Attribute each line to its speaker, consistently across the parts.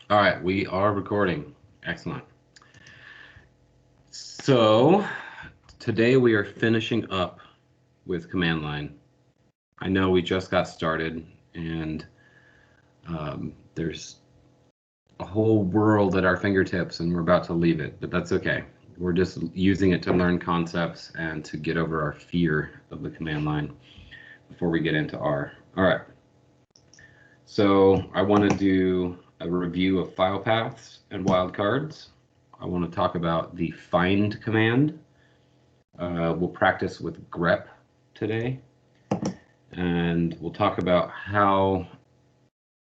Speaker 1: All right, we are recording. Excellent. So today we are finishing up with command line. I know we just got started and there's a whole world at our fingertips and we're about to leave it, but that's okay. We're just using it to learn concepts and to get over our fear of the command line before we get into R. All right. So I want to do a review of file paths and wildcards. I want to talk about the find command. We'll practice with grep today, and we'll talk about how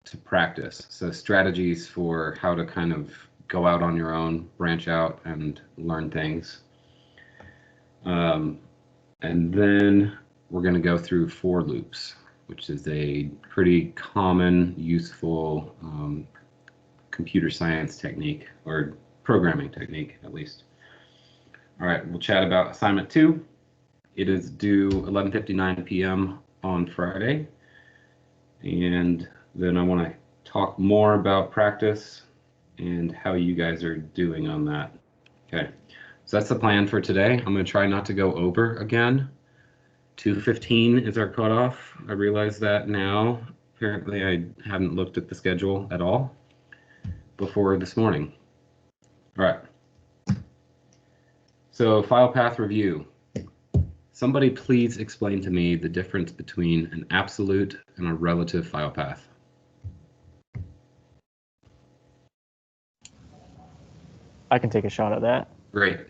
Speaker 1: to practice. So strategies for how to kind of go out on your own, branch out, and learn things. And then we're going to go through for loops, which is a pretty common, useful computer science technique, or programming technique, at least. All right, we'll chat about assignment 2. It is due 11:59 p.m. on Friday. And then I want to talk more about practice and how you guys are doing on that. Okay, so that's the plan for today. I'm going to try not to go over again. 2:15 is our cutoff. I realize that now. Apparently, I hadn't looked at the schedule at all before this morning. All right. So file path review. Somebody please explain to me the difference between an absolute and a relative file path.
Speaker 2: I can take a shot at that.
Speaker 1: Great.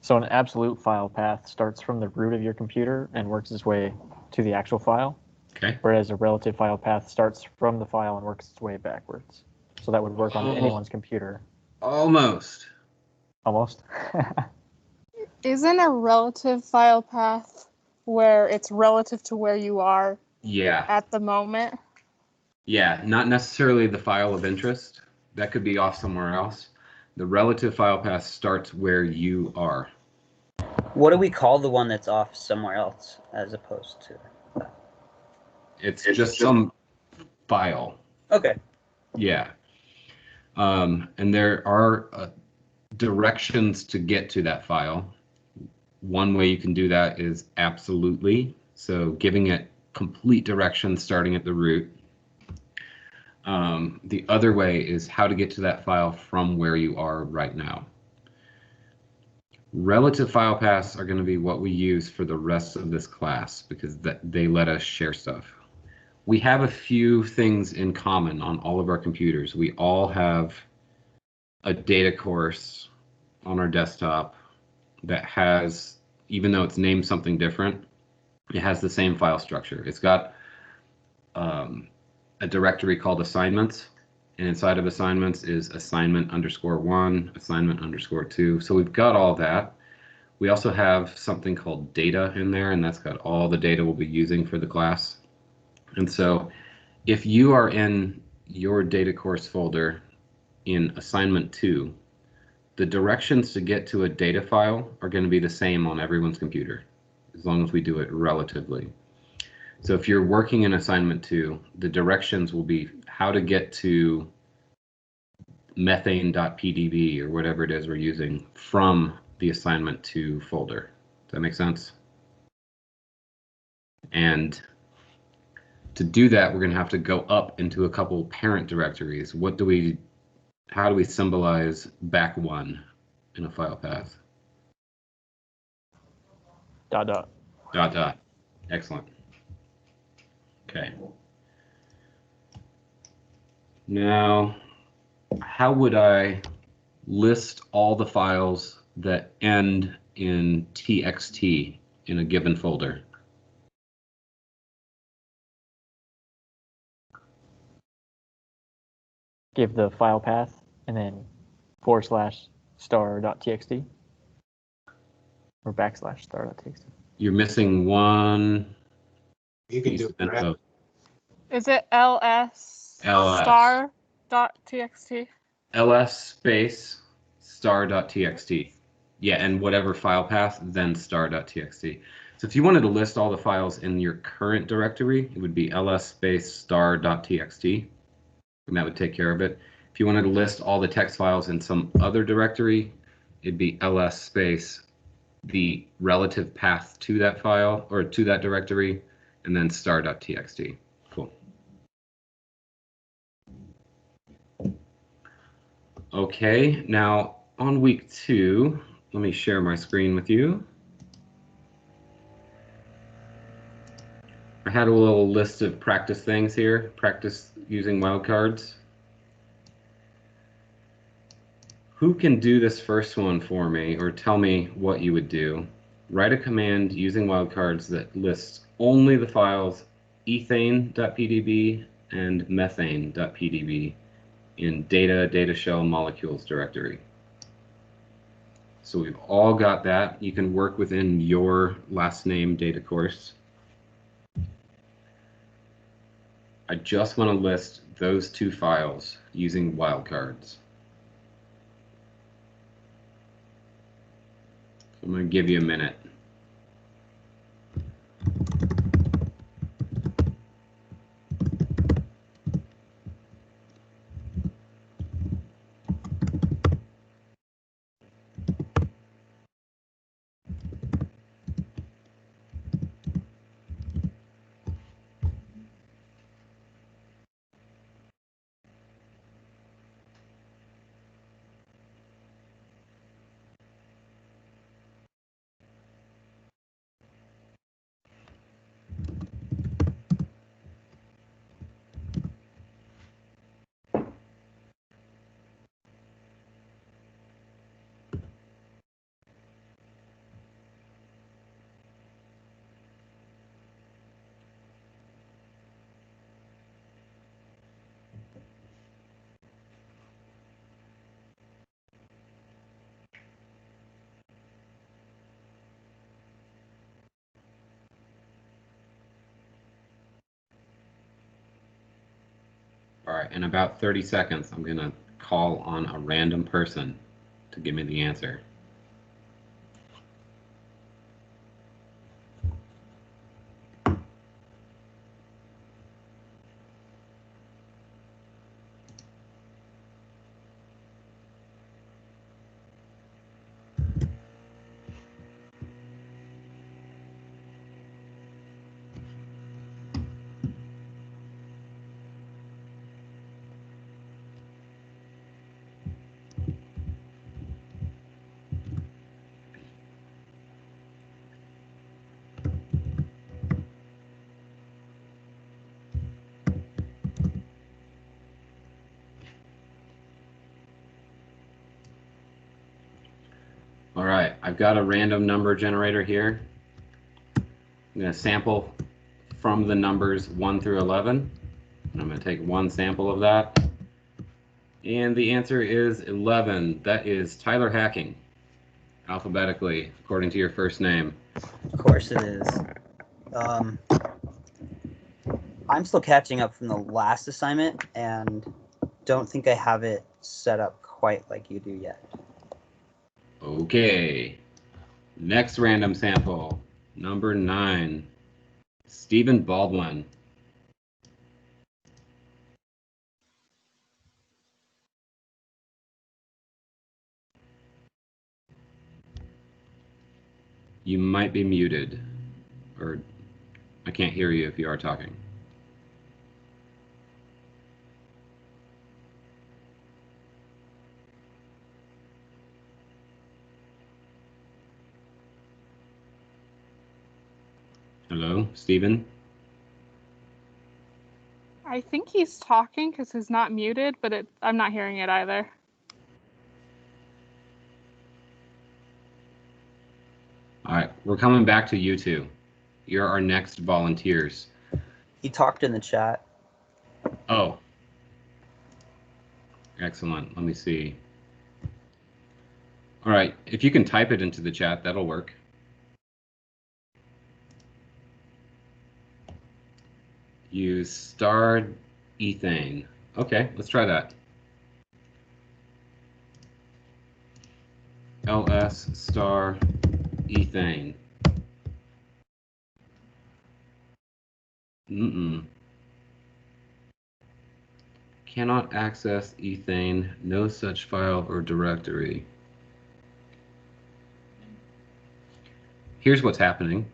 Speaker 2: So an absolute file path starts from the root of your computer and works its way to the actual file.
Speaker 1: Okay.
Speaker 2: Whereas a relative file path starts from the file and works its way backwards. So that would work on anyone's computer.
Speaker 1: Almost.
Speaker 2: Almost.
Speaker 3: Isn't a relative file path where it's relative to where you are at the moment?
Speaker 1: Yeah, not necessarily the file of interest. That could be off somewhere else. The relative file path starts where you are.
Speaker 4: What do we call the one that's off somewhere else as opposed to?
Speaker 1: It's just some file.
Speaker 4: Okay.
Speaker 1: Yeah. And there are directions to get to that file. One way you can do that is absolutely. So giving it complete directions starting at the root. The other way is how to get to that file from where you are right now. Relative file paths are going to be what we use for the rest of this class because they let us share stuff. We have a few things in common on all of our computers. We all have a data course on our desktop that has, even though it's named something different, it has the same file structure. It's got a directory called assignments, and inside of assignments is assignment_1, assignment_2. So we've got all that. We also have something called data in there, and that's got all the data we'll be using for the class. And so if you are in your data course folder in assignment 2, the directions to get to a data file are going to be the same on everyone's computer, as long as we do it relatively. So if you're working in assignment 2, the directions will be how to get to methane.pdb or whatever it is we're using from the assignment 2 folder. Does that make sense? And to do that, we're going to have to go up into a couple parent directories. How do we symbolize back1 in a file path? ... Excellent. Okay. Now, how would I list all the files that end in txt in a given folder?
Speaker 2: Give the file path and then /star.txt or /star.txt.
Speaker 1: You're missing one.
Speaker 5: You can do it.
Speaker 3: Is it ls star.txt?
Speaker 1: ls space star.txt. Yeah, and whatever file path, then star.txt. So if you wanted to list all the files in your current directory, it would be ls space star.txt, and that would take care of it. If you wanted to list all the text files in some other directory, it'd be ls space the relative path to that file or to that directory, and then star.txt. Cool. Okay, now on week 2, let me share my screen with you. I had a little list of practice things here, practice using wildcards. Who can do this first one for me or tell me what you would do? Write a command using wildcards that lists only the files ethane.pdb and methane.pdb in data shell molecules directory. So we've all got that. You can work within your last name data course. I just want to list those 2 files using wildcards. I'm going to give you a minute. All right, in about 30 seconds, I'm going to call on a random person to give me the answer. All right, I've got a random number generator here. I'm going to sample from the numbers 1 through 11. And I'm going to take one sample of that. And the answer is 11. That is Tyler Hacking, alphabetically, according to your first name.
Speaker 4: Of course it is. I'm still catching up from the last assignment and don't think I have it set up quite like you do yet.
Speaker 1: Okay. Next random sample, number 9, Stephen Baldwin. You might be muted, or I can't hear you if you are talking. Hello, Stephen?
Speaker 3: I think he's talking because he's not muted, but I'm not hearing it either.
Speaker 1: All right, we're coming back to you two. You're our next volunteers.
Speaker 4: He talked in the chat.
Speaker 1: Oh. Excellent. Let me see. All right, if you can type it into the chat, that'll work. Use star ethane. Okay, let's try that. ls star ethane. Cannot access ethane, no such file or directory. Here's what's happening.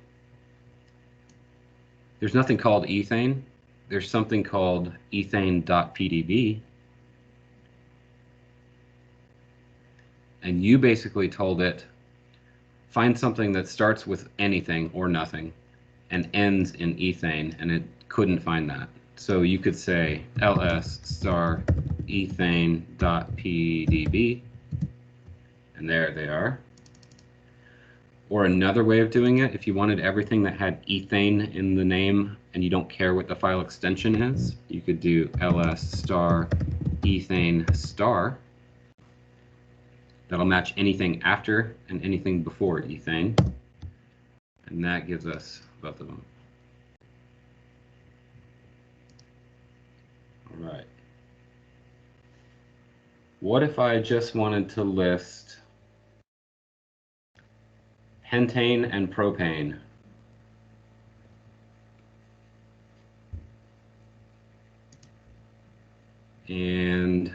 Speaker 1: There's nothing called ethane. There's something called ethane.pdb. And you basically told it, find something that starts with anything or nothing and ends in ethane, and it couldn't find that. So you could say ls star ethane.pdb, and there they are. Or another way of doing it, if you wanted everything that had ethane in the name and you don't care what the file extension is, you could do ls star ethane star. That'll match anything after and anything before ethane. And that gives us both of them. All right. What if I just wanted to list pentane and propane? And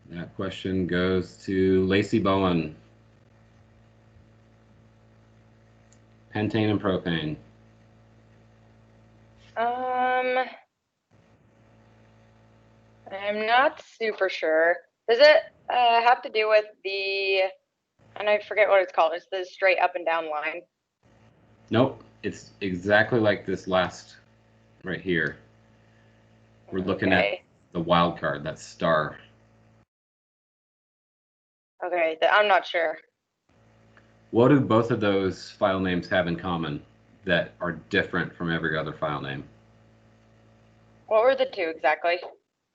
Speaker 1: that question goes to Lacey Bowen. Pentane and propane.
Speaker 6: I'm not super sure. Does it have to do with the, and I forget what it's called, it's the straight up and down line?
Speaker 1: Nope, it's exactly like this last right here. We're looking at the wild card, that star.
Speaker 6: Okay, I'm not sure.
Speaker 1: What do both of those file names have in common that are different from every other file name?
Speaker 6: What were the two exactly?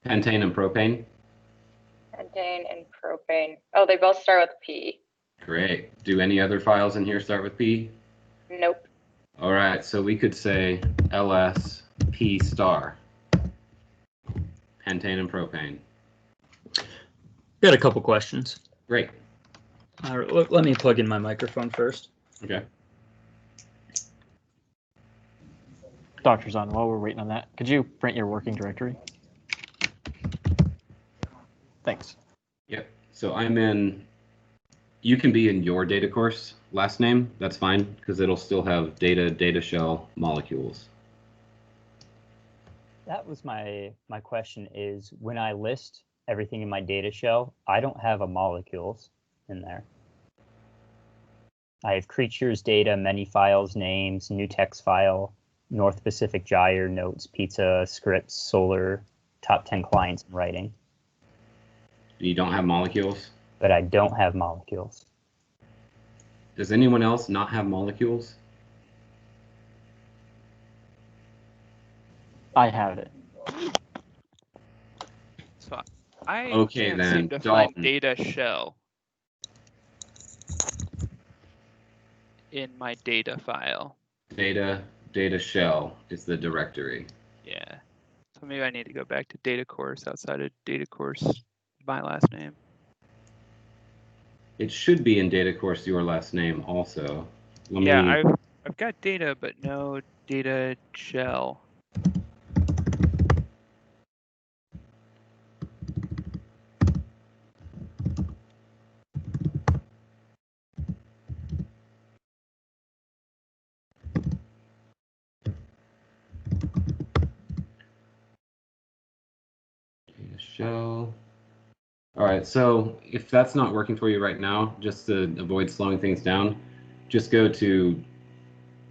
Speaker 1: Pentane and propane.
Speaker 6: Pentane and propane. Oh, they both start with P.
Speaker 1: Great. Do any other files in here start with P?
Speaker 6: Nope.
Speaker 1: All right, so we could say ls p star. Pentane and propane.
Speaker 7: Got a couple questions.
Speaker 1: Great.
Speaker 7: Let me plug in my microphone first.
Speaker 1: Okay.
Speaker 2: Dr. Zahn, while we're waiting on that, could you print your working directory? Thanks.
Speaker 1: Yep. So I'm in, you can be in your data course last name. That's fine, because it'll still have data shell, molecules.
Speaker 7: That was my question is, when I list everything in my data shell, I don't have a molecules in there. I have creatures, data, many files, names, new text file, North Pacific Gyre, notes, pizza, scripts, solar, top 10 clients, and writing.
Speaker 1: You don't have molecules?
Speaker 7: But I don't have molecules.
Speaker 1: Does anyone else not have molecules?
Speaker 2: I have it.
Speaker 8: So I
Speaker 1: Okay,
Speaker 8: can't
Speaker 1: then,
Speaker 8: seem to
Speaker 1: Dalton.
Speaker 8: find data shell in my data file.
Speaker 1: Data shell is the directory.
Speaker 8: Yeah. So maybe I need to go back to data course outside of data course, my last name.
Speaker 1: It should be in data course your last name also.
Speaker 8: I've got data, but no data shell.
Speaker 1: Data shell. All right, so if that's not working for you right now, just to avoid slowing things down, just go to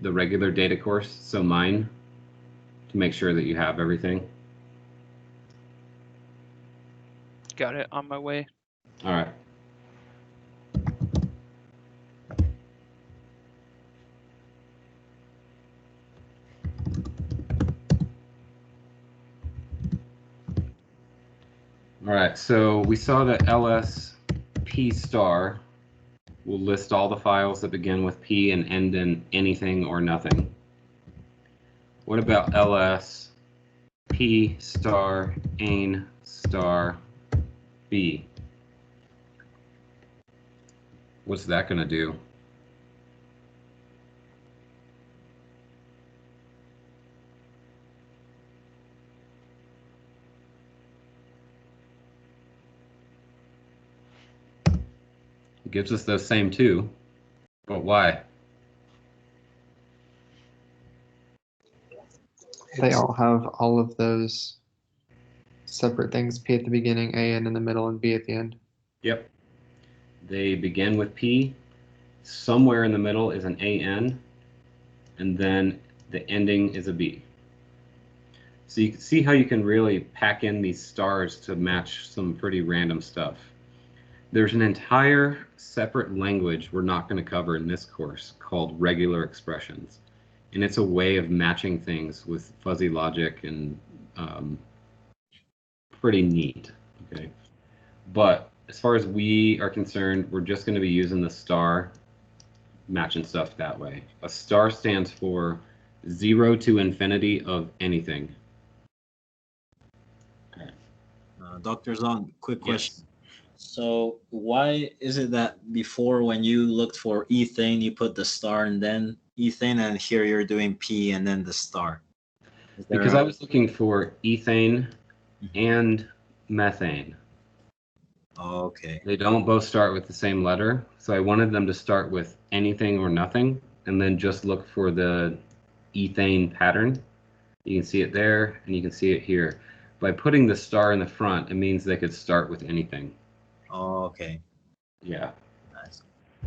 Speaker 1: the regular data course, so mine, to make sure that you have everything.
Speaker 8: Got it, on my way.
Speaker 1: All right. All right, so we saw that ls p star will list all the files that begin with P and end in anything or nothing. What about ls p star ain star b? What's that going to do? gives us those same two, but why?
Speaker 9: They all have all of those separate things, P at the beginning, A in the middle, and B at the end.
Speaker 1: Yep. They begin with P. Somewhere in the middle is an AN, and then the ending is a B. So you can see how you can really pack in these stars to match some pretty random stuff. There's an entire separate language we're not going to cover in this course called regular expressions. And it's a way of matching things with fuzzy logic and pretty neat. Okay. But as far as we are concerned, we're just going to be using the star, matching stuff that way. A star stands for 0 to infinity of anything.
Speaker 10: Dr. Zong, quick question.
Speaker 1: Yes.
Speaker 10: So why is it that before when you looked for ethane, you put the star and then ethane, and here you're doing P and then the star?
Speaker 1: Because I was looking for ethane and methane.
Speaker 10: Oh, okay.
Speaker 1: They don't both start with the same letter, so I wanted them to start with anything or nothing, and then just look for the ethane pattern. You can see it there, and you can see it here. By putting the star in the front, it means they could start with anything.
Speaker 10: Oh, okay.
Speaker 1: Yeah.
Speaker 10: Nice.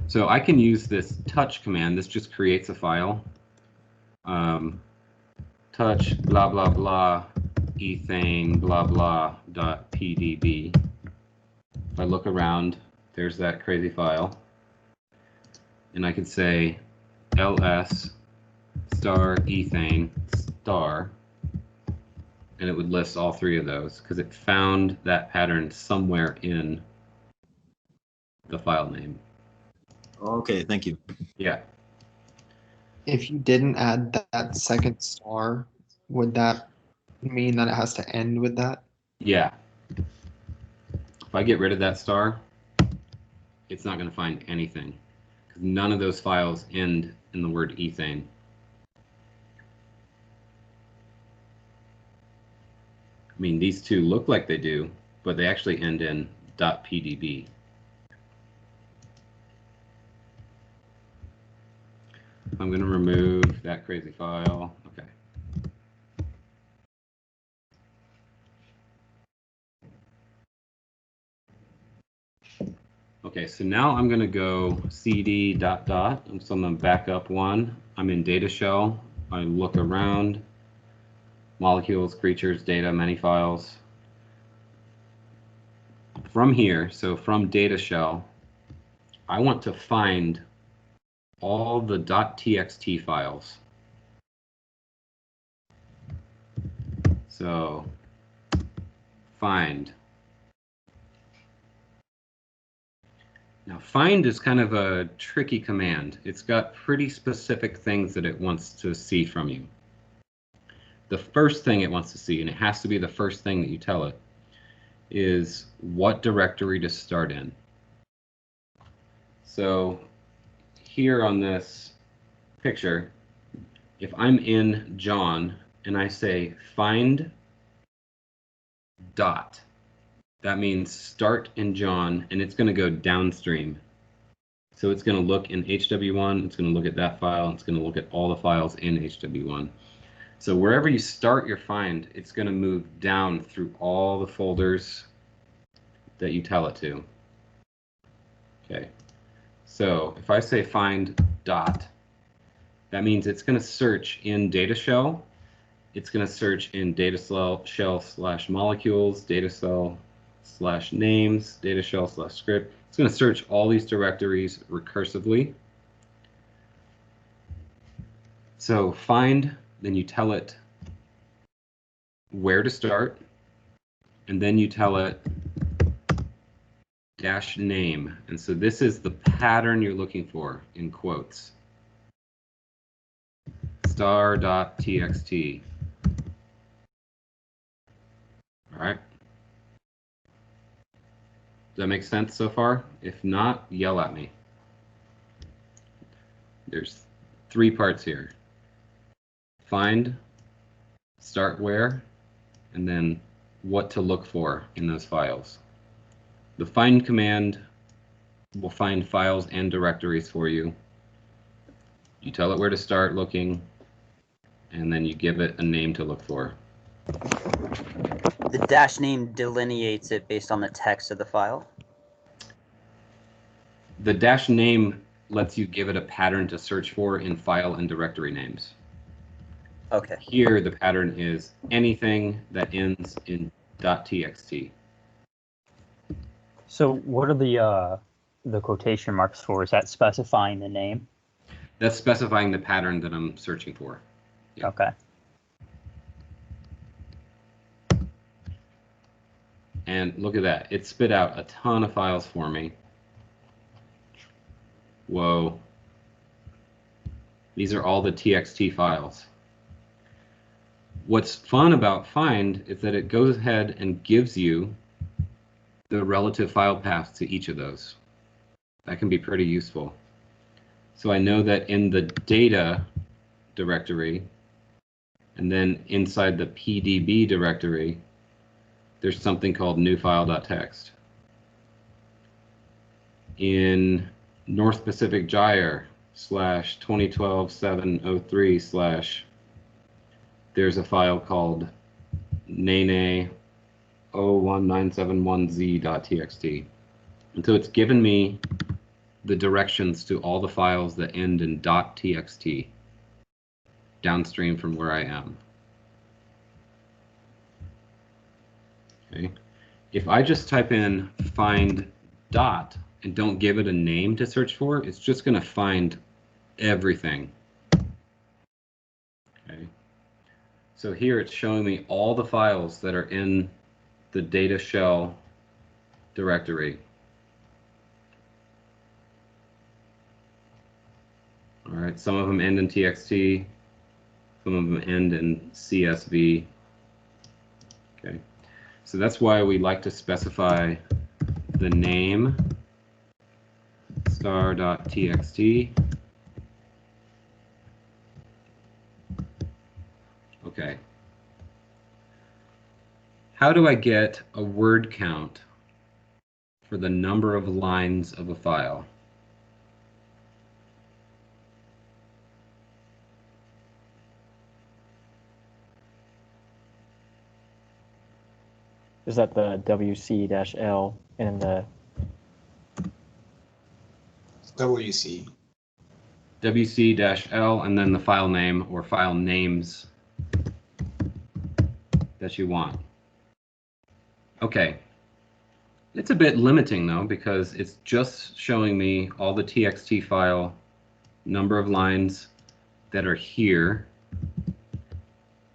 Speaker 1: So I can use this touch command. This just creates a file. Touch blah blah blah ethane blah blah dot pdb. If I look around, there's that crazy file, and I could say ls star ethane star, and it would list all three of those because it found that pattern somewhere in the file name.
Speaker 10: Okay, thank you.
Speaker 1: Yeah.
Speaker 9: If you didn't add that second star, would that mean that it has to end with that?
Speaker 1: Yeah. If I get rid of that star, it's not going to find anything because none of those files end in the word ethane. I mean, these two look like they do, but they actually end in .pdb. I'm going to remove that crazy file. Okay. Okay, so now I'm going to go cd ... So I'm going to back up one. I'm in data shell. I look around. Molecules, creatures, data, many files. From here, so from data shell, I want to find all the .txt files. So find. Now find is kind of a tricky command. It's got pretty specific things that it wants to see from you. The first thing it wants to see, and it has to be the first thing that you tell it, is what directory to start in. So here on this picture, if I'm in John and I say find dot, that means start in John, and it's going to go downstream. So it's going to look in HW1, it's going to look at that file, it's going to look at all the files in HW1. So wherever you start your find, it's going to move down through all the folders that you tell it to. Okay. So if I say find dot, that means it's going to search in data shell. It's going to search in data shell slash molecules, data shell slash names, data shell slash script. It's going to search all these directories recursively. So find, then you tell it where to start, and then you tell it dash name. And so this is the pattern you're looking for in quotes. Star.txt. All right. Does that make sense so far? If not, yell at me. There's three parts here. Find, start where, and then what to look for in those files. The find command will find files and directories for you. You tell it where to start looking, and then you give it a name to look for.
Speaker 4: The dash name delineates it based on the text of the file.
Speaker 1: The dash name lets you give it a pattern to search for in file and directory names.
Speaker 4: Okay.
Speaker 1: Here, the pattern is anything that ends in .txt.
Speaker 7: So what are the quotation marks for? Is that specifying the name?
Speaker 1: That's specifying the pattern that I'm searching for. Yeah.
Speaker 7: Okay.
Speaker 1: And look at that. It spit out a ton of files for me. Whoa. These are all the TXT files. What's fun about Find is that it goes ahead and gives you the relative file paths to each of those. That can be pretty useful. So I know that in the data directory, and then inside the PDB directory, there's something called newfile.txt. In North Pacific Gyre /2012-703/ there's a file called nene01971z.txt. And so it's given me the directions to all the files that end in .txt downstream from where I am. Okay. If I just type in find dot and don't give it a name to search for, it's just going to find everything. Okay. So here it's showing me all the files that are in the data shell directory. All right, some of them end in TXT, some of them end in CSV. Okay, so that's why we like to specify the name star.txt. Okay. How do I get a word count for the number of lines of a file?
Speaker 2: Is that the WC-L and the
Speaker 5: WC.
Speaker 1: WC-L and then the file name or file names that you want. Okay. It's a bit limiting though, because it's just showing me all the TXT file number of lines that are here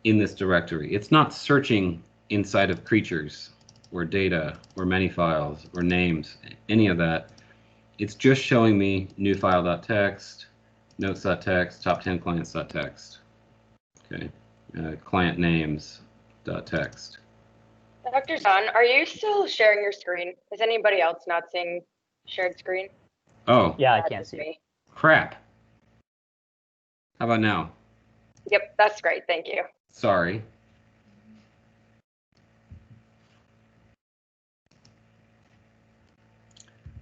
Speaker 1: in this directory. It's not searching inside of creatures or data or many files or names, any of that. It's just showing me new file.txt, notes.txt, top 10 clients.txt. Okay, client names.txt.
Speaker 6: Dr. Zahn, are you still sharing your screen? Is anybody else not seeing shared screen?
Speaker 1: Oh,
Speaker 7: Yeah, I can't see it.
Speaker 6: Me.
Speaker 1: Crap. How about now?
Speaker 6: Yep, that's great. Thank you.
Speaker 1: Sorry.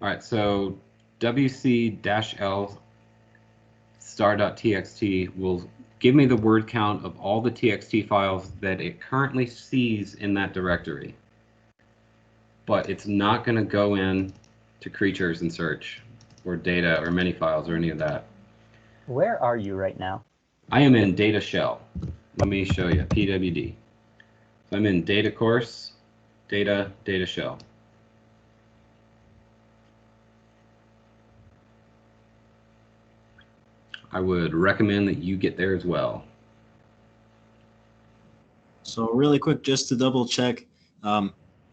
Speaker 1: All right, so WC-L star.txt will give me the word count of all the TXT files that it currently sees in that directory. But it's not going to go in to creatures and search, or data, or many files, or any of that.
Speaker 7: Where are you right now?
Speaker 1: I am in data shell. Let me show you, PWD. So I'm in data course, data shell. I would recommend that you get there as well.
Speaker 10: So really quick, just to double check,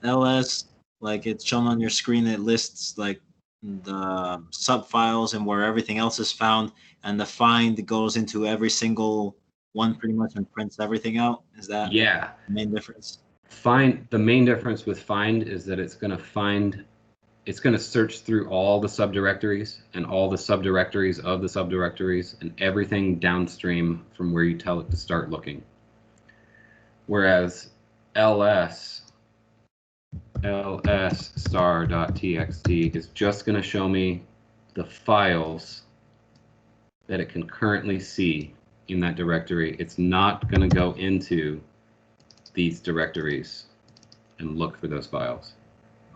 Speaker 10: LS, like it's shown on your screen, it lists like the sub files and where everything else is found, and the find goes into every single one pretty much and prints everything out. Is that
Speaker 1: the
Speaker 10: main difference?
Speaker 1: The main difference with find is that it's going to search through all the subdirectories and all the subdirectories of the subdirectories and everything downstream from where you tell it to start looking. Whereas LS ls star.txt is just going to show me the files that it can currently see in that directory. It's not going to go into these directories and look for those files.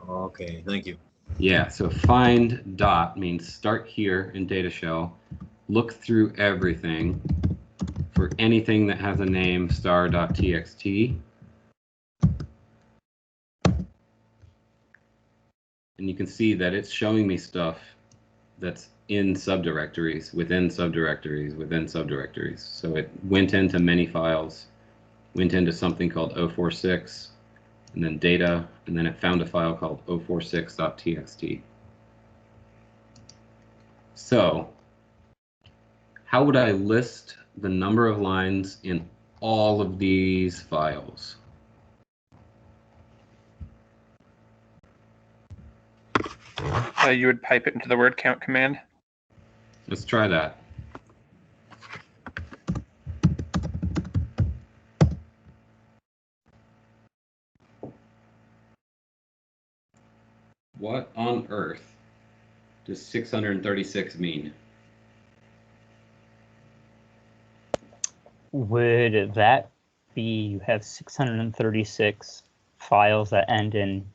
Speaker 10: Okay, thank you.
Speaker 1: Yeah, so find dot means start here in data shell, look through everything for anything that has a name star.txt. And you can see that it's showing me stuff that's in subdirectories, within subdirectories, within subdirectories. So it went into many files, went into something called 046, and then data, and then it found a file called 046.txt. So how would I list the number of lines in all of these files?
Speaker 11: You would pipe it into the word count command.
Speaker 1: Let's try that. What on earth does 636 mean?
Speaker 7: Would that be you have 636 files that end in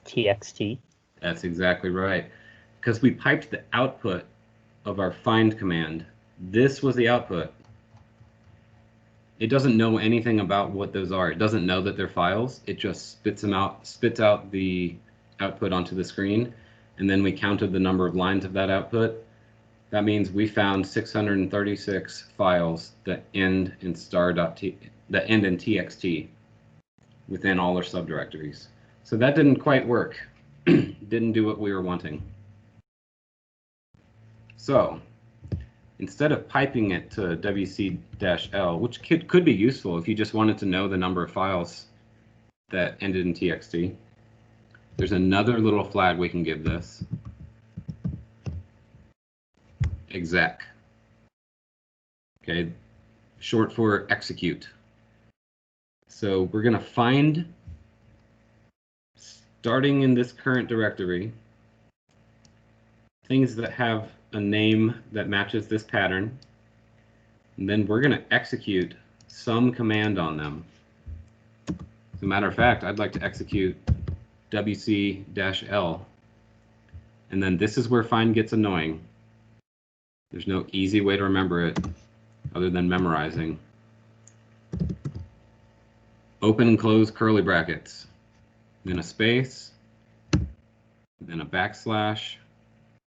Speaker 7: txt?
Speaker 1: That's exactly right. Because we piped the output of our find command. This was the output. It doesn't know anything about what those are. It doesn't know that they're files. It just spits out the output onto the screen, and then we counted the number of lines of that output. That means we found 636 files that end in txt within all our subdirectories. So that didn't quite work. Didn't do what we were wanting. So instead of piping it to wc-l, which could be useful if you just wanted to know the number of files that ended in txt, there's another little flag we can give this. Exec. Okay, short for execute. So we're going to find, starting in this current directory, things that have a name that matches this pattern, and then we're going to execute some command on them. As a matter of fact, I'd like to execute wc-l, and then this is where find gets annoying. There's no easy way to remember it other than memorizing. Open and close curly brackets, then a space, then a backslash,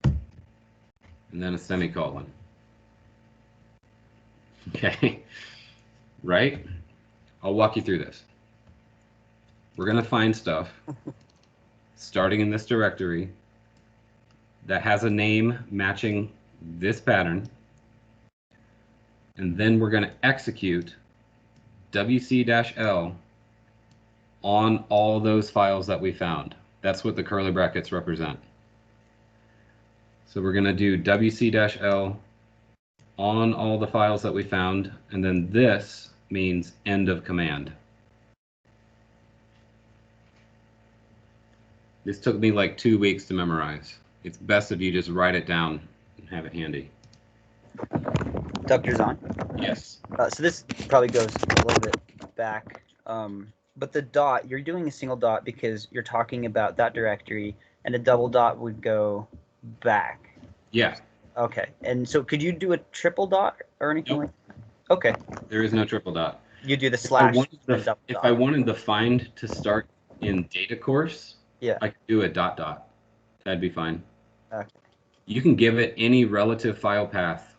Speaker 1: and then a semicolon. Okay, right? I'll walk you through this. We're going to find stuff starting in this directory that has a name matching this pattern, and then we're going to execute wc-l on all those files that we found. That's what the curly brackets represent. So we're going to do wc-l on all the files that we found, and then this means end of command. This took me like 2 weeks to memorize. It's best if you just write it down and have it handy.
Speaker 4: Dr. Zahn?
Speaker 1: Yes.
Speaker 4: So this probably goes a little bit back, but the dot, you're doing a single dot because you're talking about that directory, and a double dot would go back.
Speaker 1: Yeah.
Speaker 4: Okay, and so could you do a triple dot or anything
Speaker 1: Nope.
Speaker 4: like that? Okay.
Speaker 1: There is no triple dot.
Speaker 4: You do the slash.
Speaker 1: If I wanted the find to start in data course,
Speaker 4: yeah,
Speaker 1: I could do a dot dot. That'd be fine.
Speaker 4: Okay.
Speaker 1: You can give it any relative file path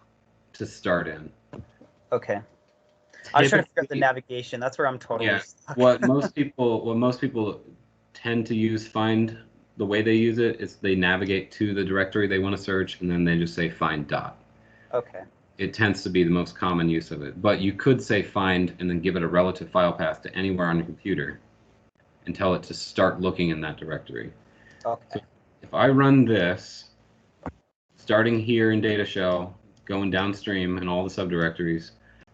Speaker 1: to start in.
Speaker 4: Okay. I was trying to figure out the navigation. That's where I'm totally stuck.
Speaker 1: What most people tend to use find, the way they use it is they navigate to the directory they want to search, and then they just say find dot.
Speaker 4: Okay.
Speaker 1: It tends to be the most common use of it. But you could say find and then give it a relative file path to anywhere on your computer and tell it to start looking in that directory.
Speaker 4: Okay.
Speaker 1: So if I run this, starting here in data shell, going downstream in all the subdirectories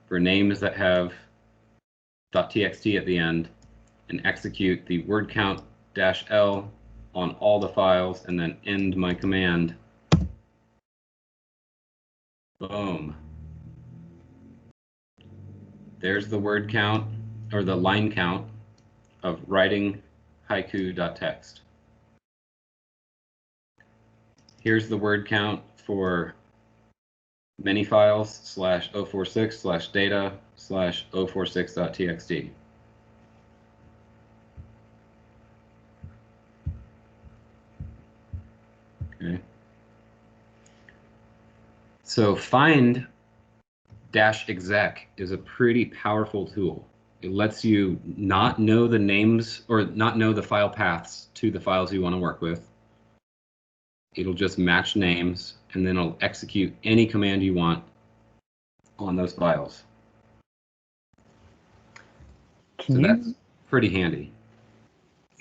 Speaker 1: for names that have .txt at the end, and execute the word count -L on all the files, and then end my command. Boom. There's the word count, or the line count, of writing haiku.txt. Here's the word count for many files /046/data/046.txt. Okay. So find -exec is a pretty powerful tool. It lets you not know the names or not know the file paths to the files you want to work with. It'll just match names, and then it'll execute any command you want on those files. That's pretty handy.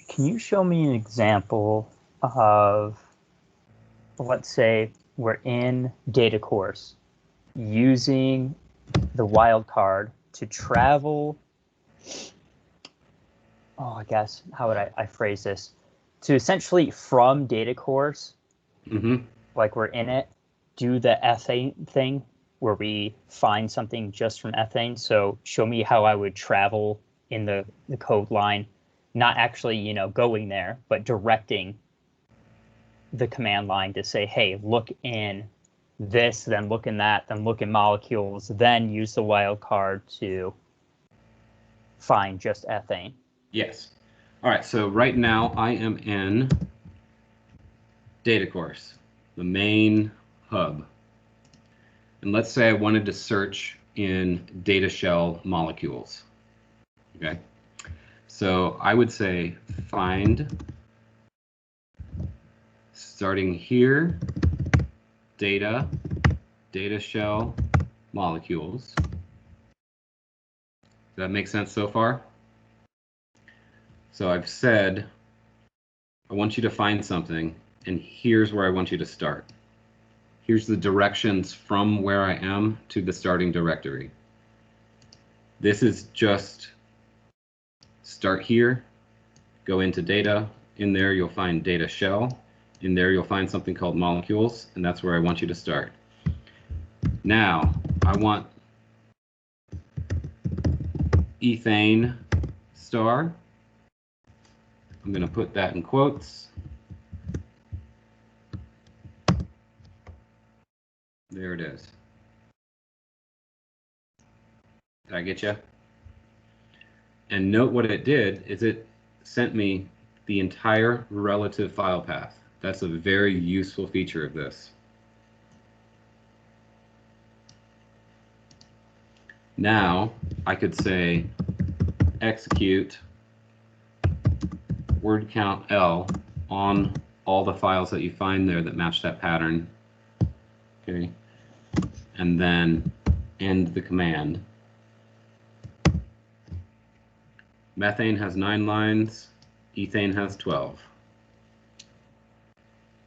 Speaker 7: Can you show me an example of, let's say, we're in data course using the wildcard to travel, I guess, how would I phrase this? To essentially from data course, like we're in it, do the ethane thing where we find something just from ethane. So show me how I would travel in the code line, not actually, going there, but directing the command line to say, hey, look in this, then look in that, then look in molecules, then use the wildcard to find just ethane.
Speaker 1: Yes. All right, so right now I am in data course, the main hub. And let's say I wanted to search in data shell molecules. Okay. So I would say find, starting here, data shell molecules. Does that make sense so far? So I've said, I want you to find something, and here's where I want you to start. Here's the directions from where I am to the starting directory. This is just start here, go into data. In there, you'll find data shell. In there, you'll find something called molecules, and that's where I want you to start. Now, I want ethane star. I'm going to put that in quotes. There it is. Did I get you? And note what it did is it sent me the entire relative file path. That's a very useful feature of this. Now I could say execute word count L on all the files that you find there that match that pattern. Okay. And then end the command. Methane has 9 lines, ethane has 12.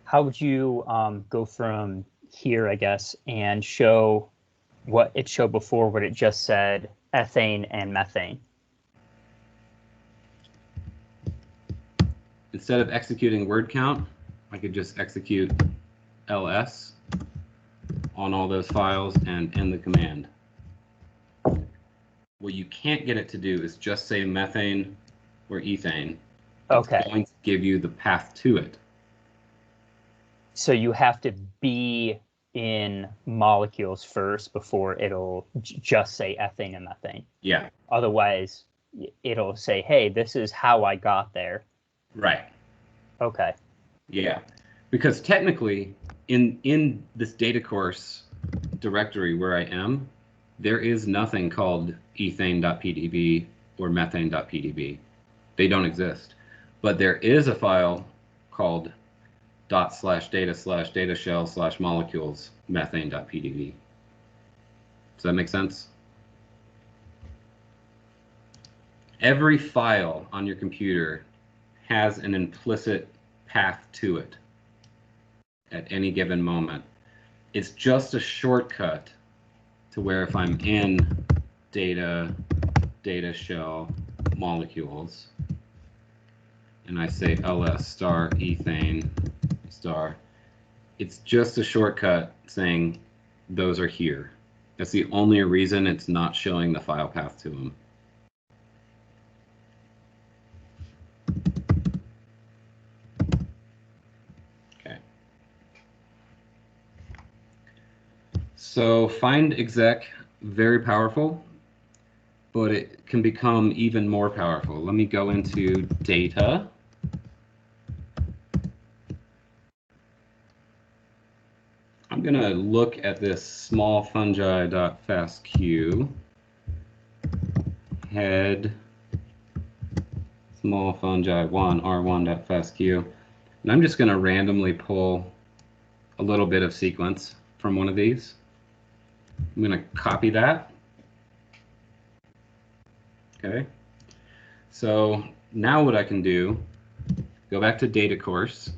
Speaker 7: How would you go from here, I guess, and show what it showed before, what it just said, ethane and methane?
Speaker 1: Instead of executing word count, I could just execute ls on all those files and end the command. What you can't get it to do is just say methane or ethane.
Speaker 7: Okay.
Speaker 1: It's going to give you the path to it.
Speaker 7: So you have to be in molecules first before it'll just say ethane and methane.
Speaker 1: Yeah.
Speaker 7: Otherwise, it'll say, hey, this is how I got there.
Speaker 1: Right.
Speaker 7: Okay.
Speaker 1: Yeah. Because technically, in this data course directory where I am, there is nothing called ethane.pdb or methane.pdb. They don't exist. But there is a file called ./data/datashell/molecules methane.pdb. Does that make sense? Every file on your computer has an implicit path to it at any given moment. It's just a shortcut to where if I'm in data shell molecules, and I say ls star ethane star, it's just a shortcut saying those are here. That's the only reason it's not showing the file path to them. Okay. So find exec, very powerful, but it can become even more powerful. Let me go into data. I'm going to look at this small fungi.fastq head small fungi1 r1.fastq, and I'm just going to randomly pull a little bit of sequence from one of these. I'm going to copy that. Okay. So now what I can do, go back to data course,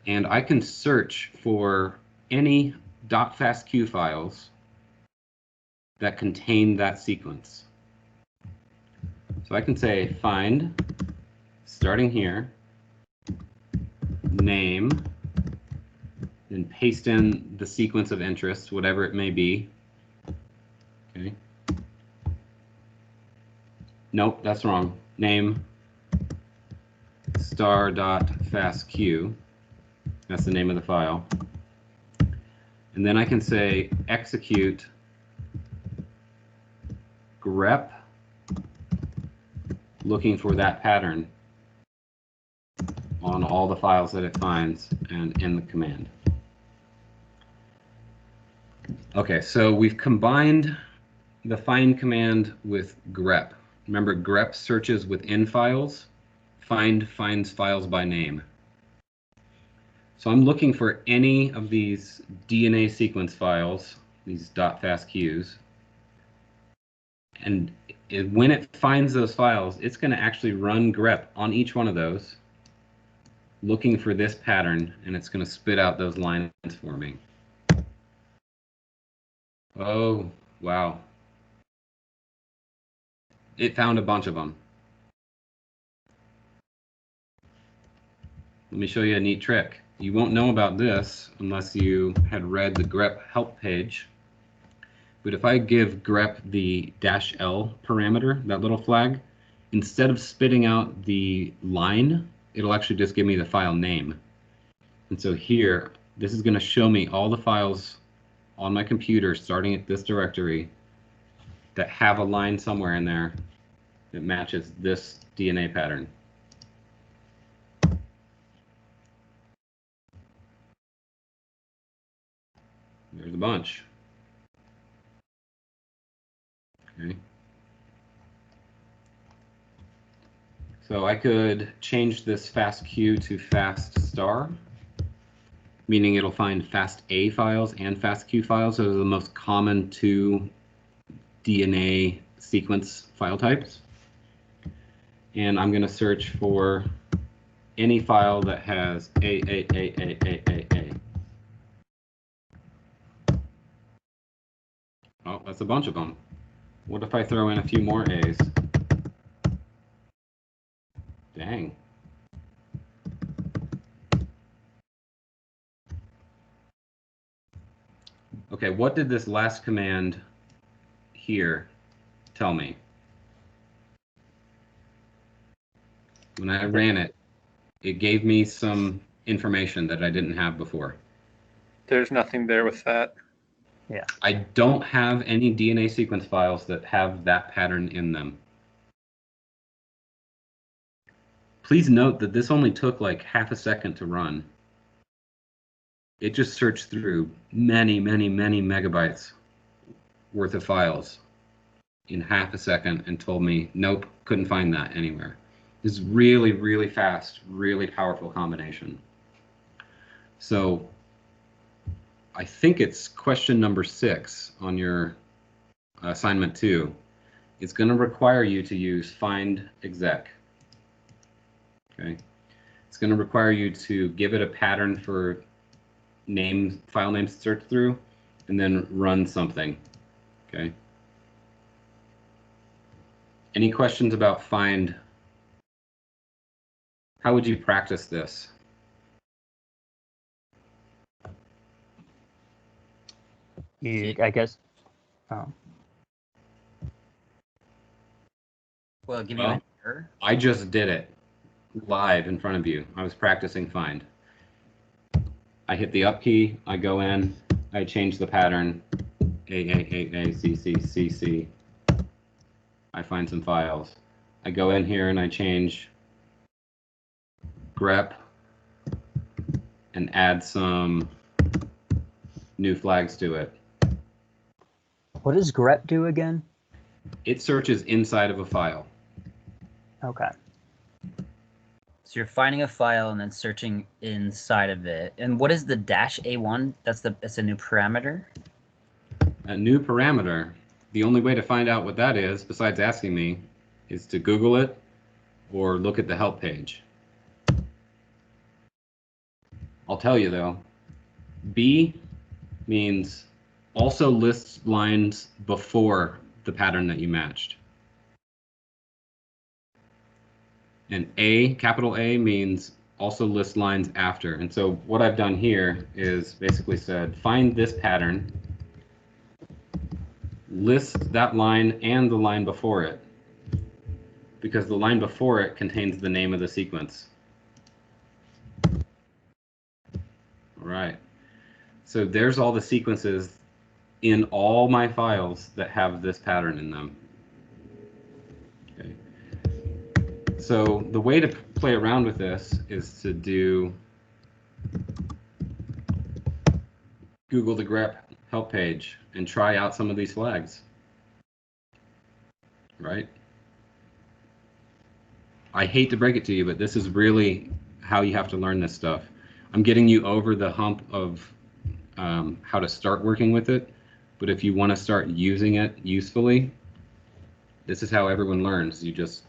Speaker 1: and I can search for any .fastq files that contain that sequence. So I can say find, starting here, name, then paste in the sequence of interest, whatever it may be. Okay. Nope, that's wrong. Name star.fastq. That's the name of the file. And then I can say execute grep, looking for that pattern on all the files that it finds and in the command. Okay, so we've combined the find command with grep. Remember, grep searches within files. Find finds files by name. So I'm looking for any of these DNA sequence files, these .fastqs, and when it finds those files, it's going to actually run grep on each one of those, looking for this pattern, and it's going to spit out those lines for me. Oh, wow. It found a bunch of them. Let me show you a neat trick. You won't know about this unless you had read the grep help page. But if I give grep the -l parameter, that little flag, instead of spitting out the line, it'll actually just give me the file name. And so here, this is going to show me all the files on my computer, starting at this directory, that have a line somewhere in there that matches this DNA pattern. There's a bunch. Okay. So I could change this fastq to fast star, meaning it'll find fasta files and fastq files. Those are the most common two DNA sequence file types. And I'm going to search for any file that has A. Oh, that's a bunch of them. What if I throw in a few more A's? Dang. Okay, what did this last command here tell me? When I ran it, it gave me some information that I didn't have before.
Speaker 11: There's nothing there with that.
Speaker 7: Yeah.
Speaker 1: I don't have any DNA sequence files that have that pattern in them. Please note that this only took like half a second to run. It just searched through many megabytes worth of files in half a second and told me, nope, couldn't find that anywhere. This is really fast, really powerful combination. So I think it's question number 6 on your assignment 2. It's going to require you to use find exec. Okay. It's going to require you to give it a pattern for file names to search through, and then run something. Okay. Any questions about find How would you practice this?
Speaker 7: I guess. Oh.
Speaker 4: Well, give me an error.
Speaker 1: I just did it live in front of you. I was practicing find. I hit the up key, I go in, I change the pattern, A, C, C, C, C. I find some files. I go in here and I change grep and add some new flags to it.
Speaker 7: What does grep do again?
Speaker 1: It searches inside of a file.
Speaker 7: Okay.
Speaker 4: So you're finding a file and then searching inside of it. And what is the -A1? That's a new parameter?
Speaker 1: A new parameter. The only way to find out what that is, besides asking me, is to Google it or look at the help page. I'll tell you though, B means also lists lines before the pattern that you matched. And A, capital A, means also list lines after. And so what I've done here is basically said, find this pattern, list that line and the line before it, because the line before it contains the name of the sequence. All right. So there's all the sequences in all my files that have this pattern in them. Okay. So the way to play around with this is to do Google the grep help page and try out some of these flags. Right? I hate to break it to you, but this is really how you have to learn this stuff. I'm getting you over the hump of how to start working with it, but if you want to start using it usefully, this is how everyone learns. You just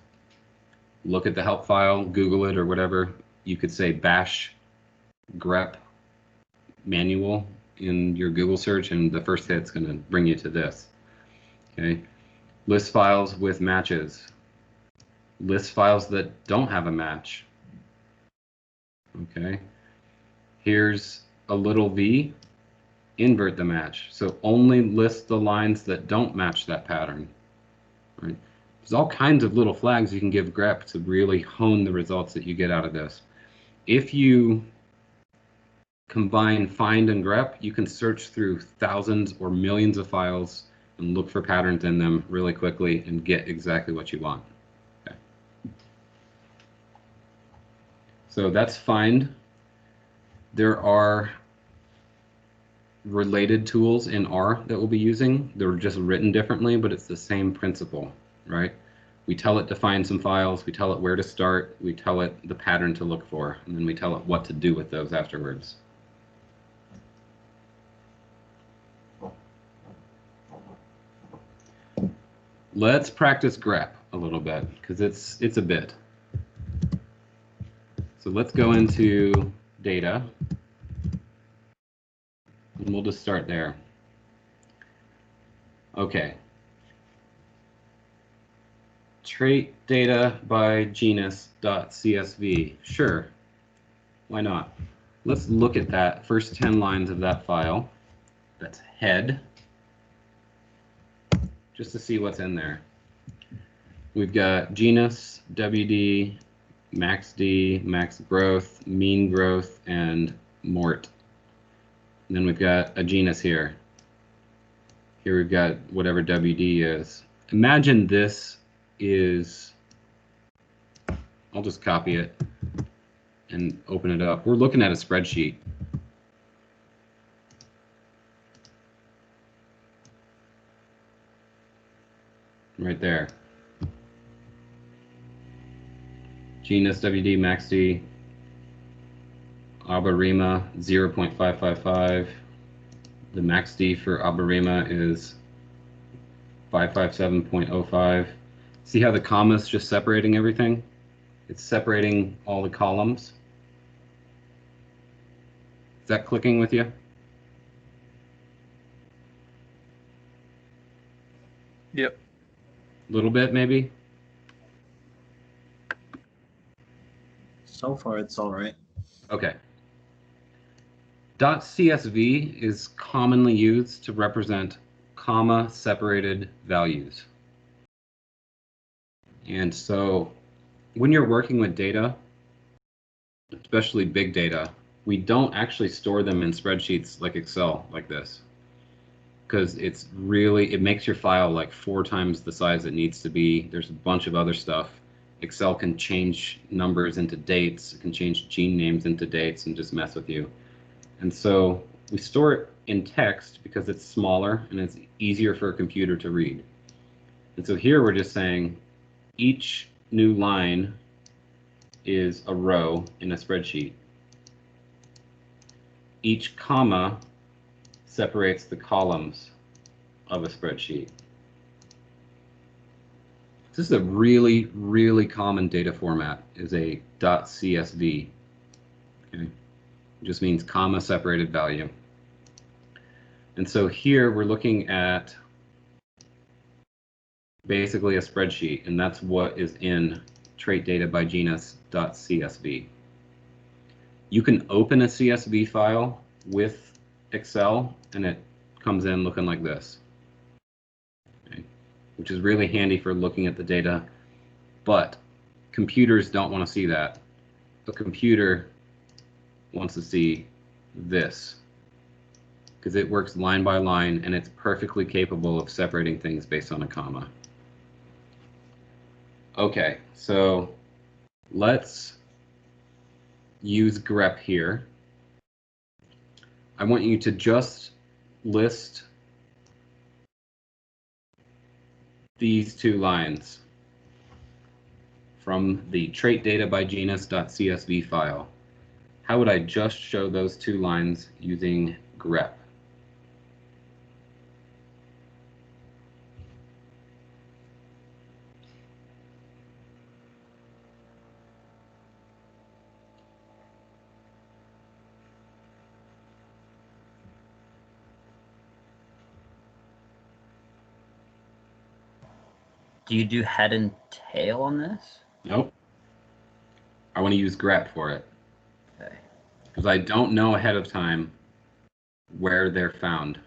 Speaker 1: look at the help file, Google it or whatever. You could say bash grep manual in your Google search, and the first hit's going to bring you to this. Okay, list files with matches. List files that don't have a match. Okay, here's a little v, invert the match. So only list the lines that don't match that pattern. Right? There's all kinds of little flags you can give grep to really hone the results that you get out of this. If you combine find and grep, you can search through thousands or millions of files and look for patterns in them really quickly and get exactly what you want. Okay. So that's find. There are related tools in R that we'll be using. They're just written differently, but it's the same principle, right? We tell it to find some files, we tell it where to start, we tell it the pattern to look for, and then we tell it what to do with those afterwards. Let's practice grep a little bit, because it's a bit. So let's go into data, and we'll just start there. Okay. Trait data by genus.csv. Sure. Why not? Let's look at that first 10 lines of that file. That's head. Just to see what's in there. We've got genus, WD, max D, max growth, mean growth, and mort. And then we've got a genus here. Here we've got whatever WD is. Imagine this is, I'll just copy it and open it up. We're looking at a spreadsheet. Right there. Genus WD max D, Abarima 0.555. The max D for Abarima is 557.05. See how the comma's just separating everything? It's separating all the columns. Is that clicking with you?
Speaker 11: Yep.
Speaker 1: A little bit, maybe?
Speaker 10: So far, it's all right.
Speaker 1: Okay. .csv is commonly used to represent comma-separated values. And so when you're working with data, especially big data, we don't actually store them in spreadsheets like Excel like this, because it makes your file like 4 times the size it needs to be. There's a bunch of other stuff. Excel can change numbers into dates, it can change gene names into dates and just mess with you. And so we store it in text because it's smaller and it's easier for a computer to read. And so here we're just saying each new line is a row in a spreadsheet. Each comma separates the columns of a spreadsheet. This is a really, really common data format, is a .csv. Okay? It just means comma separated value. And so here we're looking at basically a spreadsheet, and that's what is in trait data by genus.csv. You can open a CSV file with Excel and it comes in looking like this, okay, which is really handy for looking at the data, but computers don't want to see that. The computer wants to see this because it works line by line and it's perfectly capable of separating things based on a comma. Okay, so let's use grep here. I want you to just list these 2 lines from the trait data by genus.csv file. How would I just show those 2 lines using grep?
Speaker 4: Do you do head and tail on this?
Speaker 1: Nope. I want to use grep for it.
Speaker 4: Okay.
Speaker 1: Because I don't know ahead of time where they're found.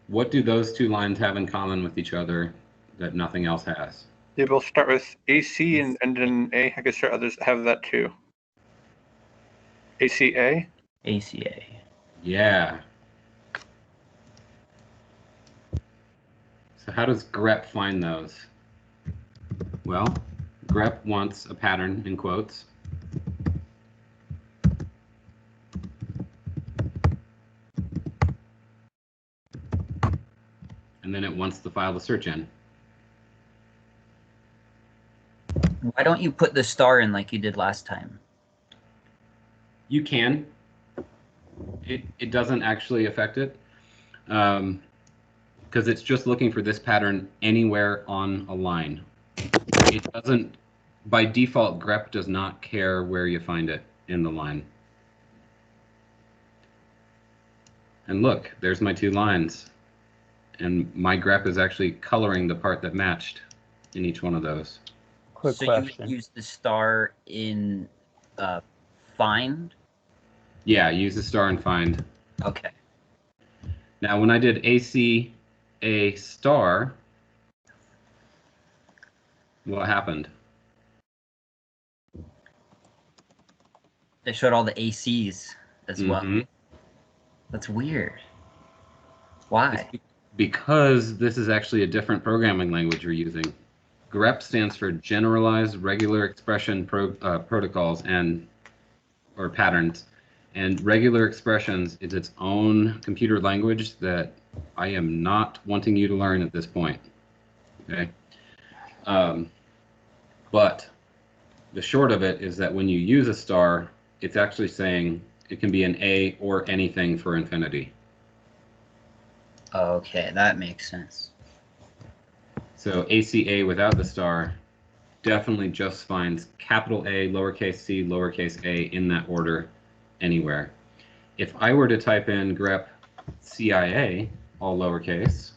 Speaker 1: What do those 2 lines have in common with each other that nothing else has?
Speaker 11: They both start with AC and then A. I guess there are others that have that too. ACA?
Speaker 4: ACA.
Speaker 1: Yeah. So how does grep find those? Well, grep wants a pattern in quotes. And then it wants the file to search in.
Speaker 4: Why don't you put the star in like you did last time?
Speaker 1: You can. It doesn't actually affect it. Because it's just looking for this pattern anywhere on a line. It doesn't, by default, grep does not care where you find it in the line. And look, there's my 2 lines. And my grep is actually coloring the part that matched in each one of those.
Speaker 7: Quick
Speaker 4: so
Speaker 7: question.
Speaker 4: you would use the star in find?
Speaker 1: Yeah, use the star and find.
Speaker 4: Okay.
Speaker 1: Now, when I did AC a star, what happened?
Speaker 4: They showed all the ACs as well. That's weird. Why?
Speaker 1: It's because this is actually a different programming language you're using. grep stands for Generalized Regular Expression Protocols or patterns. And regular expressions is its own computer language that I am not wanting you to learn at this point. Okay. But the short of it is that when you use a star, it's actually saying it can be an A or anything for infinity.
Speaker 4: Okay, that makes sense.
Speaker 1: So ACA without the star definitely just finds capital A, lowercase c, lowercase a in that order anywhere. If I were to type in grep CIA, all lowercase,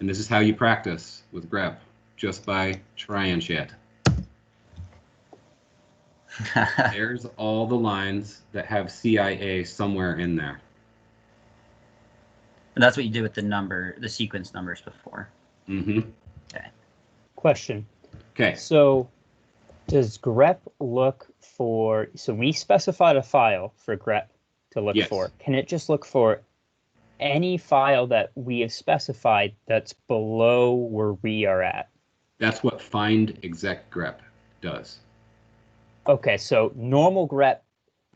Speaker 1: And this is how you practice with grep, just by trying shit. There's all the lines that have CIA somewhere in there.
Speaker 4: And that's what you did with the sequence numbers before.
Speaker 1: Mm-hmm.
Speaker 4: Okay.
Speaker 7: Question.
Speaker 1: Okay.
Speaker 7: So does grep look for, so we specified a file for grep to look for. Can it just look for any file that we have specified that's below where we are at?
Speaker 1: That's what find exec grep does.
Speaker 7: Okay, so normal grep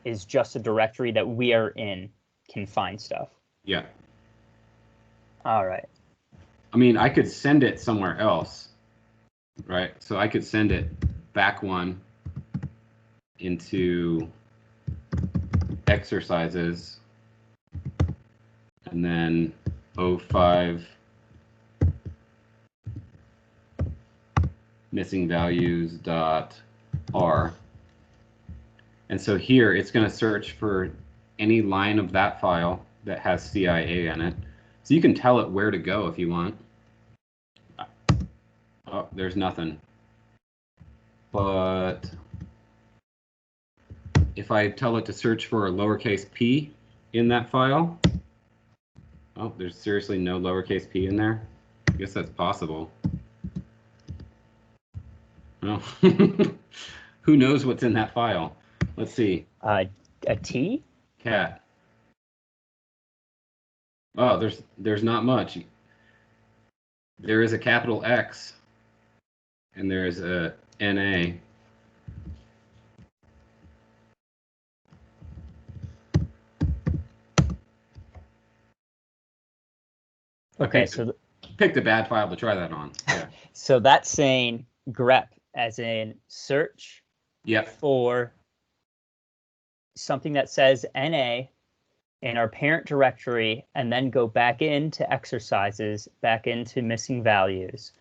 Speaker 7: is just a directory that we are in, can find stuff.
Speaker 1: Yeah.
Speaker 7: All right.
Speaker 1: I mean, I could send it somewhere else, right? So I could send it back one into exercises, and then 05 missing values dot R. And so here it's going to search for any line of that file that has CIA in it. So you can tell it where to go if you want. Oh, there's nothing. But if I tell it to search for a lowercase p in that file, oh, there's seriously no lowercase p in there? I guess that's possible. Oh. Who knows what's in that file? Let's see.
Speaker 7: A T?
Speaker 1: Cat. Oh, there's not much. There is a capital X, and there's a NA.
Speaker 7: Okay, so
Speaker 1: picked a bad file to try that on. Yeah.
Speaker 7: So that's saying grep as in search for something that says NA in our parent directory, and then go back into exercises, back into missing values.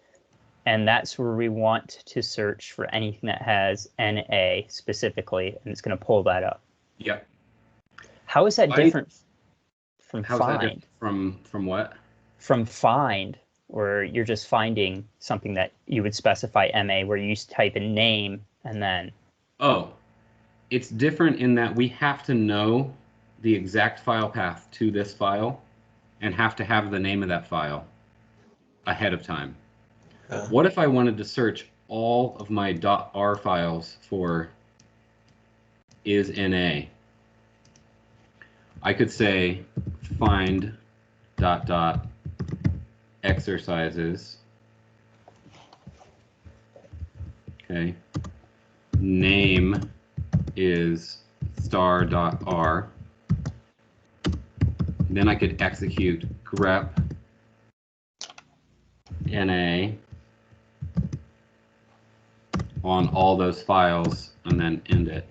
Speaker 7: And that's where we want to search for anything that has NA specifically, and it's going to pull that up.
Speaker 1: Yep.
Speaker 7: How is that different from
Speaker 1: How's
Speaker 7: find?
Speaker 1: That different from what?
Speaker 7: From find, where you're just finding something that you would specify MA, where you type in name and then.
Speaker 1: Oh, it's different in that we have to know the exact file path to this file and have to have the name of that file ahead of time. What if I wanted to search all of my .r files for is NA? I could say find ... exercises. Okay. Name is star.r. Then I could execute grep NA on all those files and then end it.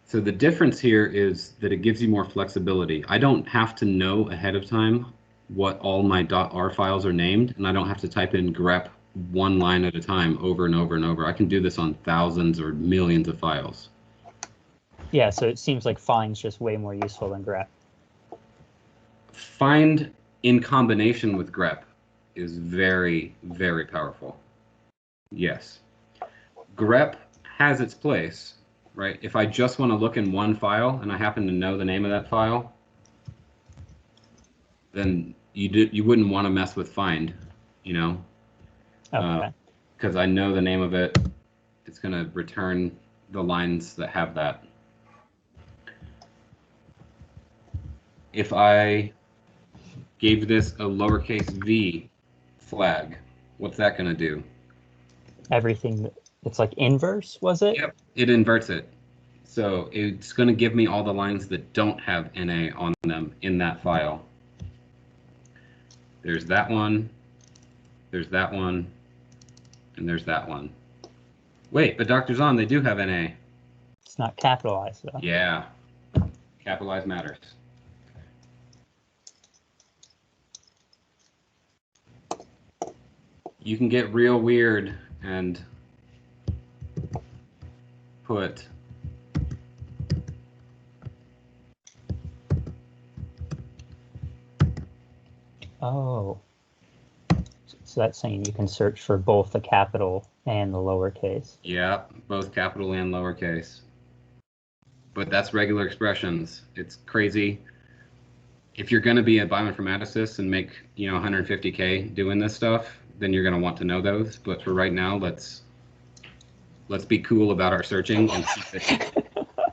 Speaker 1: So the difference here is that it gives you more flexibility. I don't have to know ahead of time what all my .r files are named, and I don't have to type in grep one line at a time over and over and over. I can do this on thousands or millions of files.
Speaker 7: Yeah, so it seems like find's just way more useful than grep.
Speaker 1: Find in combination with grep is very, very powerful. Yes. Grep has its place, right? If I just want to look in one file and I happen to know the name of that file, then you wouldn't want to mess with find, you know?
Speaker 7: Okay.
Speaker 1: Because I know the name of it. It's going to return the lines that have that. If I gave this a lowercase v flag, what's that going to do?
Speaker 7: Everything, it's like inverse, was it?
Speaker 1: Yep, it inverts it. So it's going to give me all the lines that don't have NA on them in that file. There's that one, there's that one, and there's that one. Wait, but Dr. Zahn, they do have NA.
Speaker 7: It's not capitalized, though.
Speaker 1: Yeah, capitalized matters. You can get real weird and put
Speaker 7: Oh. So that's saying you can search for both the capital and the lowercase.
Speaker 1: Yeah, both capital and lowercase. But that's regular expressions. It's crazy. If you're going to be a bioinformaticist and make 150K doing this stuff, then you're going to want to know those. But for right now, let's be cool about our searching and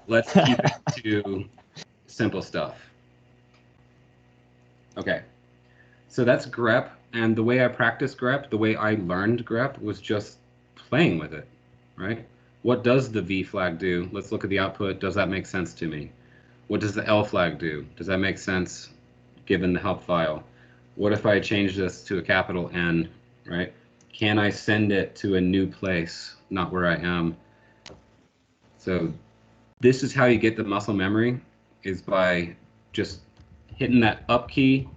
Speaker 1: let's keep it to simple stuff. Okay, so that's grep, and the way I practiced grep, the way I learned grep was just playing with it, right? What does the V flag do? Let's look at the output. Does that make sense to me? What does the L flag do? Does that make sense given the help file? What if I change this to a capital N, right? Can I send it to a new place, not where I am? So this is how you get the muscle memory, is by just hitting that up key,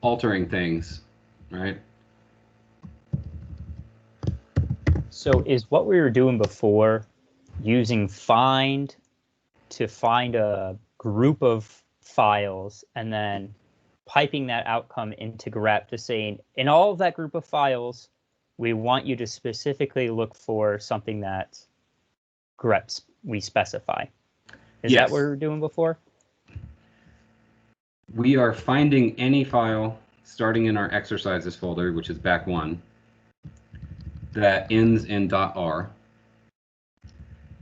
Speaker 1: altering things, right?
Speaker 7: So is what we were doing before using find to find a group of files and then piping that outcome into grep to saying, in all of that group of files, we want you to specifically look for something that grep we specify. Is
Speaker 1: Yes.
Speaker 7: that what we were doing before?
Speaker 1: We are finding any file starting in our exercises folder, which is back one, that ends in .r,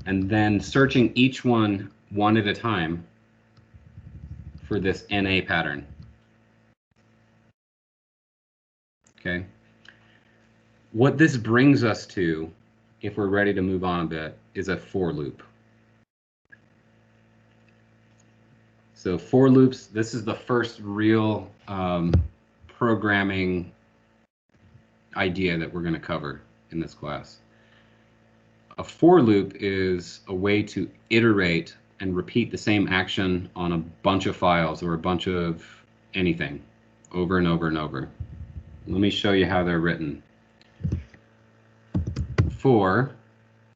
Speaker 1: and then searching each one at a time for this NA pattern. Okay. What this brings us to, if we're ready to move on a bit, is a for loop. So for loops, this is the first real programming idea that we're going to cover in this class. A for loop is a way to iterate and repeat the same action on a bunch of files or a bunch of anything over and over and over. Let me show you how they're written. For,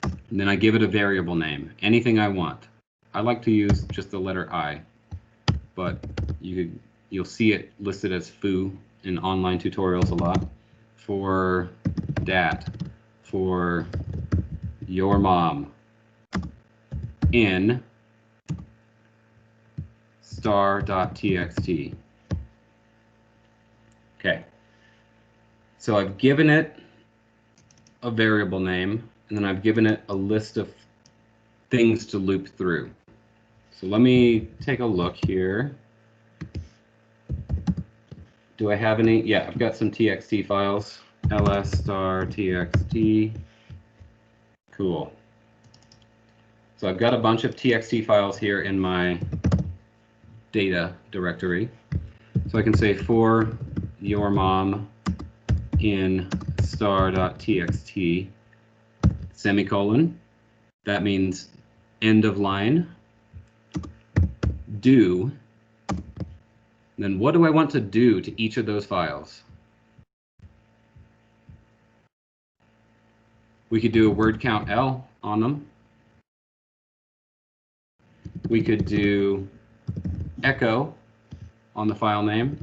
Speaker 1: and then I give it a variable name, anything I want. I like to use just the letter I, but you'll see it listed as foo in online tutorials a lot. For dat, for your mom, in star.txt. Okay, so I've given it a variable name, and then I've given it a list of things to loop through. So let me take a look here. Do I have any? Yeah, I've got some txt files. ls star txt. Cool. So I've got a bunch of txt files here in my data directory. So I can say for your mom in star.txt, semicolon. That means end of line. Do. Then what do I want to do to each of those files? We could do a word count L on them. We could do echo on the file name.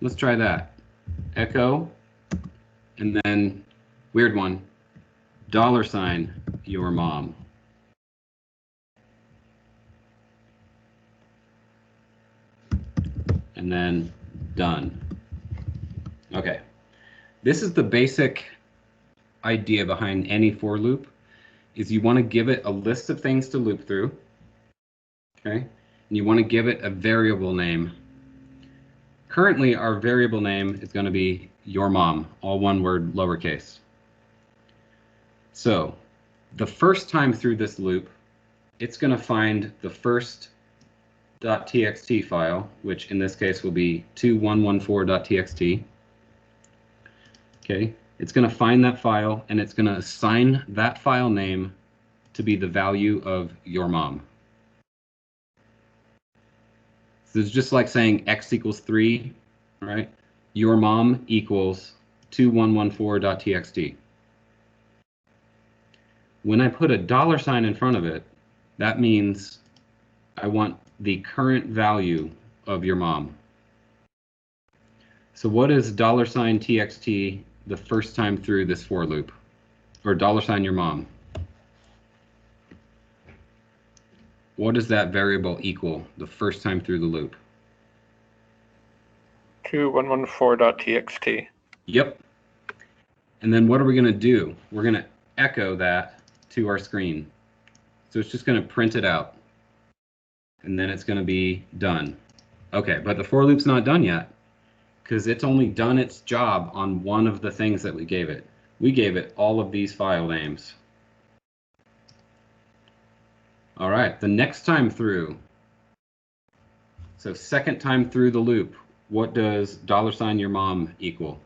Speaker 1: Let's try that. Echo, and then weird one, $ your mom. And then done. Okay. This is the basic idea behind any for loop, is you want to give it a list of things to loop through. Okay. And you want to give it a variable name. Currently, our variable name is going to be your mom, all one word, lowercase. So the first time through this loop, it's going to find the first .txt file, which in this case will be 2114.txt. Okay, it's going to find that file, and it's going to assign that file name to be the value of your mom. So it's just like saying x equals 3, right? Your mom equals 2114.txt. When I put a $ in front of it, that means I want the current value of your mom. So what is $txt the first time through this for loop? Or $your mom? What does that variable equal the first time through the loop?
Speaker 11: 2114.txt.
Speaker 1: Yep. And then what are we going to do? We're going to echo that to our screen. So it's just going to print it out. And then it's going to be done. Okay, but the for loop's not done yet because it's only done its job on one of the things that we gave it. We gave it all of these file names. All right, the next time through, so second time through the loop, what does $your mom equal?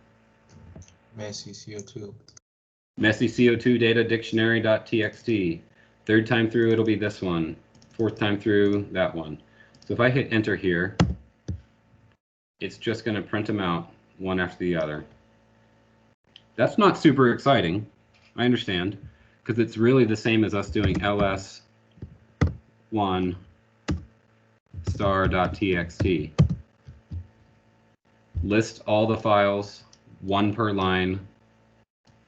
Speaker 5: Messy CO2.
Speaker 1: Messy CO2 data dictionary.txt. Third time through, it'll be this one. Fourth time through, that one. So if I hit enter here, it's just going to print them out one after the other. That's not super exciting, I understand, because it's really the same as us doing ls1 star.txt. List all the files, one per line,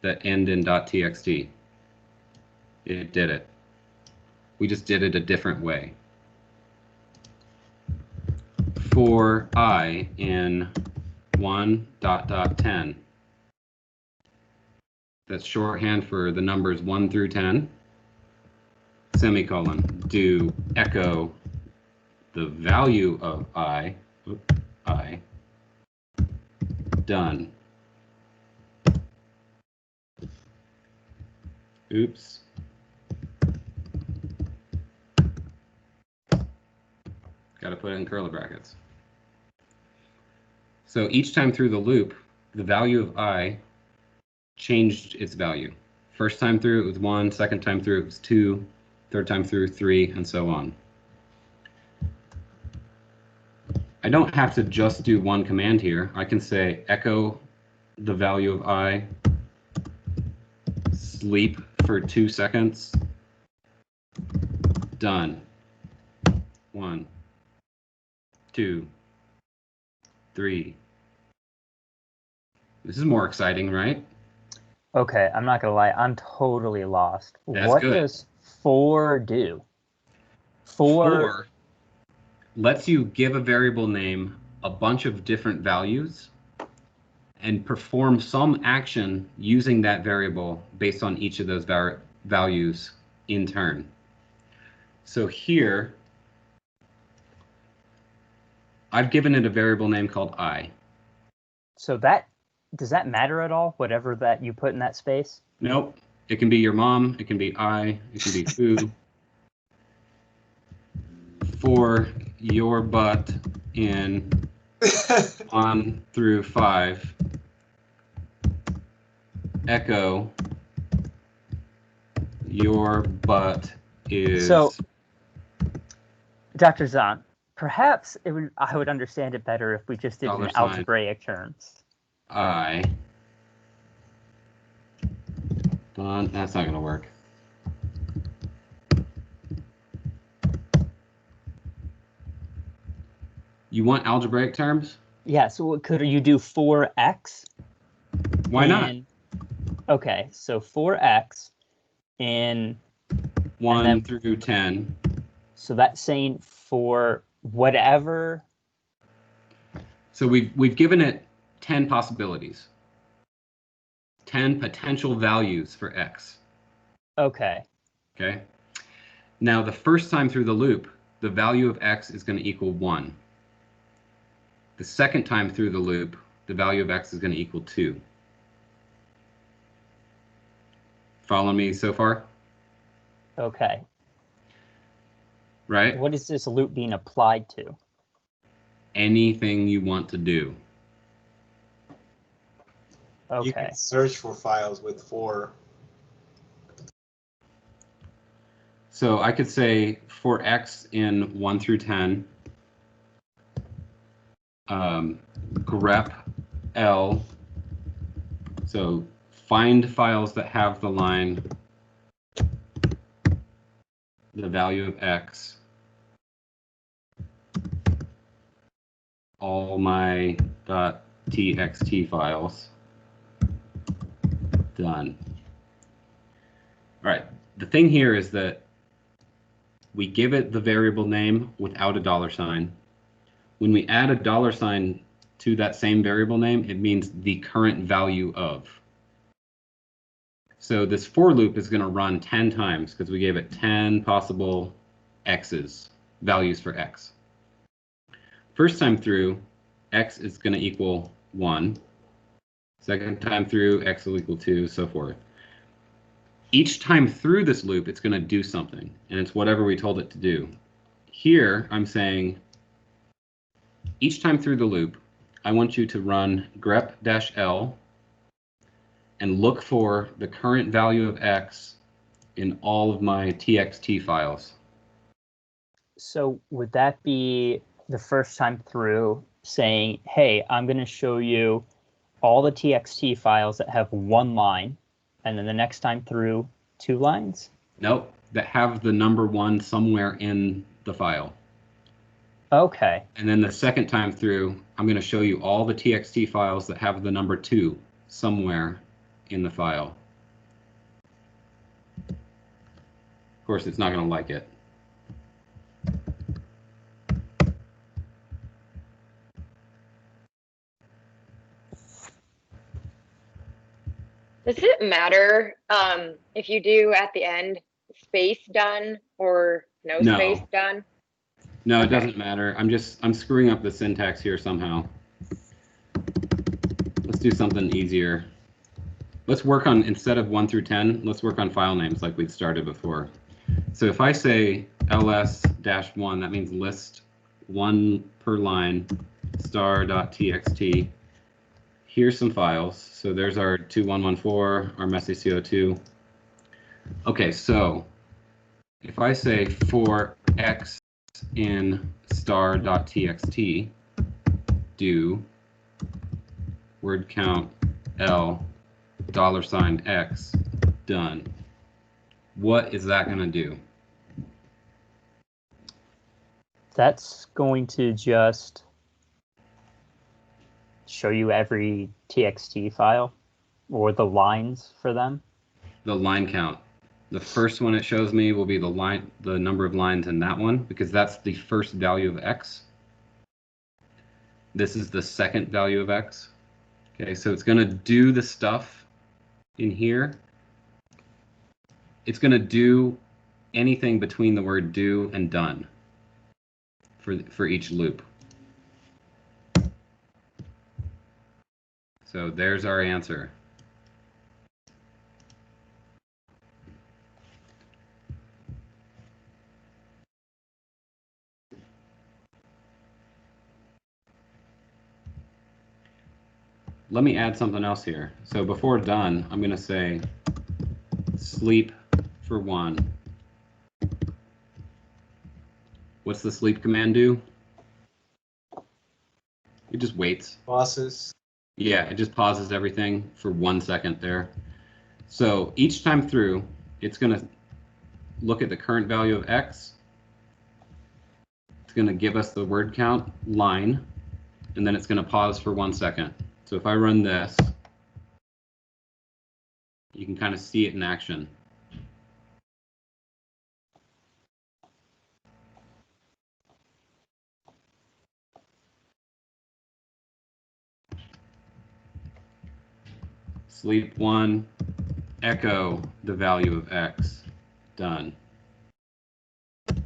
Speaker 1: that end in .txt. It did it. We just did it a different way. For I in 1.10. That's shorthand for the numbers 1 through 10. Semicolon. Do echo the value of I. Done. Oops. Got to put it in curly brackets. So each time through the loop, the value of I changed its value. First time through it was 1, second time through it was 2, third time through 3, and so on. I don't have to just do one command here. I can say echo the value of I, sleep for 2 seconds, done. 1, 2, 3. This is more exciting, right?
Speaker 7: Okay, I'm not gonna lie, I'm totally lost.
Speaker 1: That's
Speaker 7: what
Speaker 1: good.
Speaker 7: does for do?
Speaker 1: For lets you give a variable name a bunch of different values and perform some action using that variable based on each of those values in turn. So here, I've given it a variable name called I.
Speaker 7: So does that matter at all, whatever that you put in that space?
Speaker 1: Nope. It can be your mom, it can be I, it can be who. For your butt in 1 through 5, echo your butt is.
Speaker 7: So, Dr. Zahn, perhaps I would understand it better if we just did it in algebraic terms.
Speaker 1: I. That's not going to work. You want algebraic terms?
Speaker 7: Yeah, so could you do 4x?
Speaker 1: Why not?
Speaker 7: Okay, so 4x in
Speaker 1: 1 through 10.
Speaker 7: So that's saying for whatever.
Speaker 1: So we've given it 10 possibilities. 10 potential values for x.
Speaker 7: Okay.
Speaker 1: Okay. Now the first time through the loop, the value of x is going to equal 1. The second time through the loop, the value of x is going to equal 2. Follow me so far?
Speaker 7: Okay.
Speaker 1: Right?
Speaker 7: What is this loop being applied to?
Speaker 1: Anything you want to do.
Speaker 7: Okay.
Speaker 5: You can search for files with for.
Speaker 1: So I could say for x in 1 through 10, grep L. So find files that have the line, the value of x. All my txt files. Done. All right. The thing here is that we give it the variable name without a $sign. When we add a $sign to that same variable name, it means the current value of. So this for loop is going to run 10 times because we gave it 10 possible x's, values for x. First time through, x is going to equal 1. Second time through, x will equal 2, so forth. Each time through this loop, it's going to do something, and it's whatever we told it to do. Here, I'm saying each time through the loop, I want you to run grep-l and look for the current value of x in all of my txt files.
Speaker 7: So would that be the first time through saying, hey, I'm going to show you all the txt files that have 1 line, and then the next time through 2 lines?
Speaker 1: Nope, that have the number 1 somewhere in the file.
Speaker 7: Okay.
Speaker 1: And then the second time through, I'm going to show you all the txt files that have the number 2 somewhere in the file. Of course, it's not going to like it.
Speaker 6: Does it matter if you do at the end space done or no space done?
Speaker 1: No, it doesn't matter. I'm screwing up the syntax here somehow. Let's do something easier. Let's work on, instead of 1 through 10, let's work on file names like we'd started before. So if I say ls-1, that means list 1 per line star.txt. Here's some files. So there's our 2114, our messy CO2. Okay, so if I say for x in star.txt, do word count L $x, done. What is that going to do?
Speaker 7: That's going to just show you every txt file or the lines for them.
Speaker 1: The line count. The first one it shows me will be the number of lines in that one, because that's the first value of x. This is the second value of x. Okay, so it's going to do the stuff in here. It's going to do anything between the word do and done for each loop. So there's our answer. Let me add something else here. So before done, I'm going to say sleep for 1. What's the sleep command do? It just waits.
Speaker 5: Pauses.
Speaker 1: Yeah, it just pauses everything for 1 second there. So each time through, it's going to look at the current value of x. It's going to give us the word count line, and then it's going to pause for 1 second. So if I run this, you can kind of see it in action. Sleep 1, echo the value of x, done. So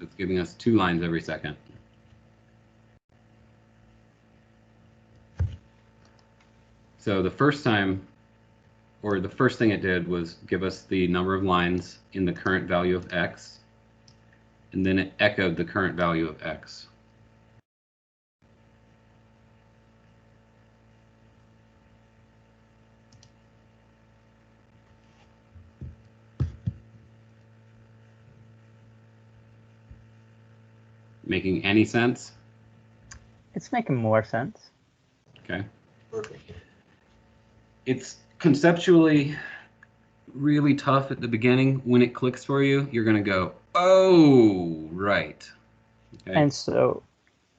Speaker 1: it's giving us 2 lines every second. So the first time, or the first thing it did was give us the number of lines in the current value of x, and then it echoed the current value of x. Making any sense?
Speaker 7: It's making more sense.
Speaker 1: Okay.
Speaker 5: Perfect.
Speaker 1: It's conceptually really tough at the beginning. When it clicks for you, you're going to go, Oh, right. Okay.
Speaker 7: And so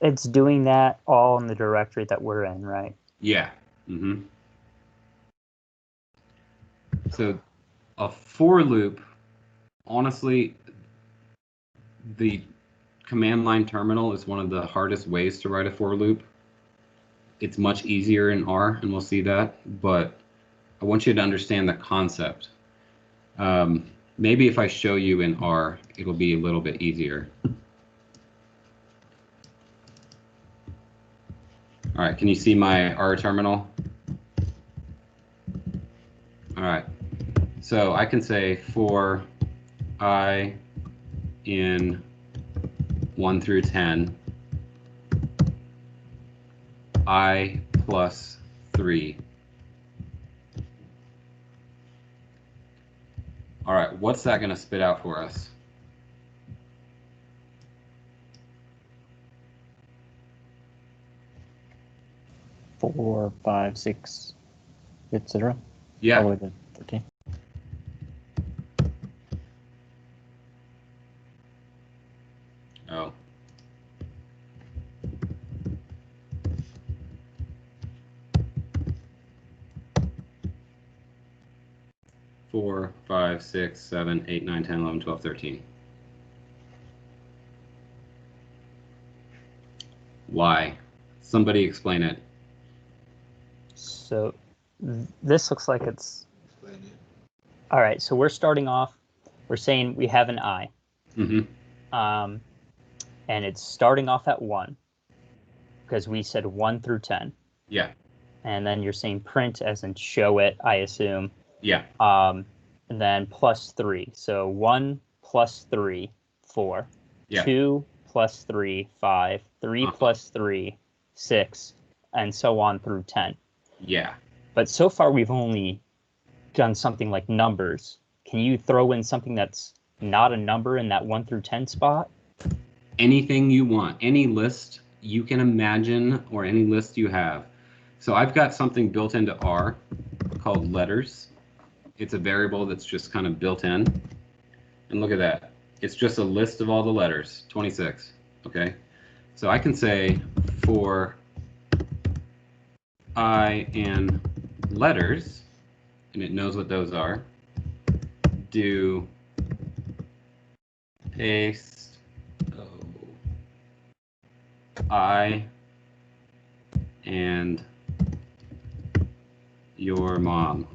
Speaker 7: it's doing that all in the directory that we're in, right?
Speaker 1: Yeah. Mm-hmm. So a for loop, honestly, the command line terminal is one of the hardest ways to write a for loop. It's much easier in R, and we'll see that, but I want you to understand the concept. Maybe if I show you in R, it'll be a little bit easier. All right, can you see my R terminal? All right, so I can say for I in 1 through 10, I plus 3. All right, what's that going to spit out for us?
Speaker 2: Four, 5, 6, etc.
Speaker 1: Yeah.
Speaker 2: All the way to 13.
Speaker 1: Oh. Four, 5, 6, 7, 8, 9, 10, 11, 12, 13. Why? Somebody explain it.
Speaker 7: So this looks like it's...
Speaker 5: Explain it.
Speaker 7: All right, so we're starting off, we're saying we have an I.
Speaker 1: Mm-hmm.
Speaker 7: And it's starting off at 1, because we said 1 through 10.
Speaker 1: Yeah.
Speaker 7: And then you're saying print as in show it, I assume.
Speaker 1: Yeah.
Speaker 7: And then plus 3. So 1 plus 3, 4.
Speaker 1: Yeah.
Speaker 7: 2 plus 3, 5. 3 plus 3, 6. And so on through 10.
Speaker 1: Yeah.
Speaker 7: But so far we've only done something like numbers. Can you throw in something that's not a number in that 1 through 10 spot?
Speaker 1: Anything you want, any list you can imagine, or any list you have. So I've got something built into R called letters. It's a variable that's just kind of built in. And look at that. It's just a list of all the letters, 26. Okay. So I can say for I in letters, and it knows what those are, do paste I and your mom.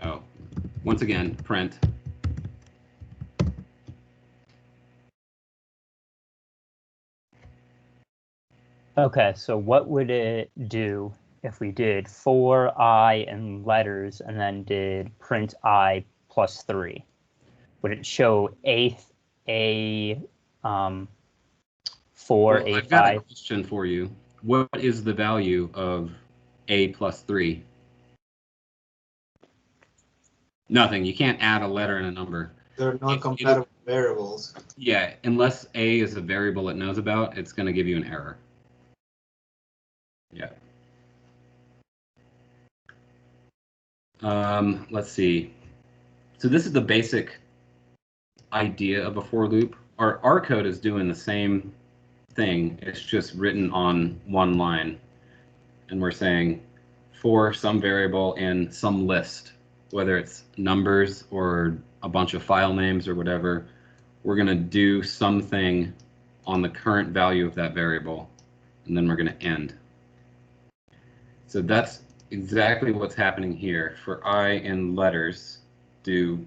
Speaker 1: Oh, once again, print.
Speaker 7: Okay, so what would it do if we did for I and letters and then did print I plus 3? Would it show four,
Speaker 1: Well,
Speaker 7: A5?
Speaker 1: I've got a question for you. What is the value of A plus 3? Nothing. You can't add a letter and a number.
Speaker 5: They're non-compatible variables.
Speaker 1: Yeah, unless A is a variable it knows about, it's going to give you an error. Yeah. Let's see. So this is the basic idea of a for loop. Our R code is doing the same thing. It's just written on one line. And we're saying for some variable in some list, whether it's numbers or a bunch of file names or whatever, we're going to do something on the current value of that variable, and then we're going to end. So that's exactly what's happening here. For I in letters, do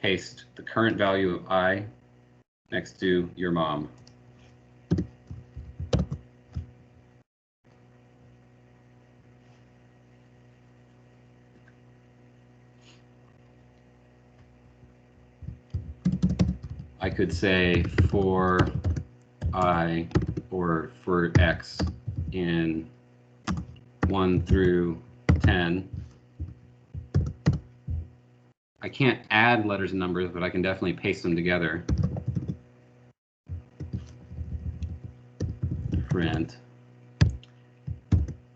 Speaker 1: paste the current value of I next to your mom. I could say for I or for X in 1 through 10. I can't add letters and numbers, but I can definitely paste them together. Print,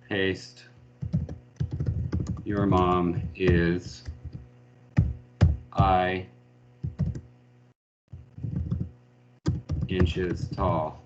Speaker 1: paste your mom is I inches tall.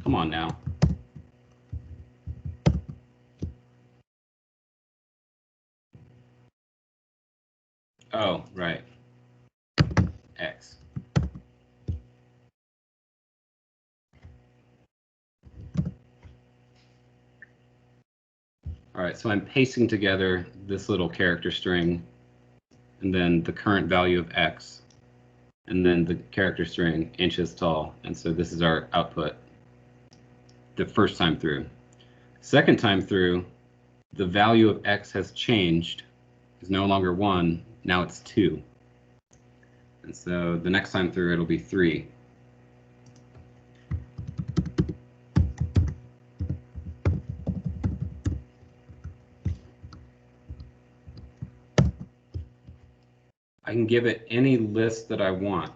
Speaker 1: Come on now. Oh, right. X. All right, so I'm pasting together this little character string and then the current value of X and then the character string inches tall. And so this is our output the first time through. Second time through, the value of X has changed. It's no longer 1, now it's 2. And so the next time through, it'll be 3. I can give it any list that I want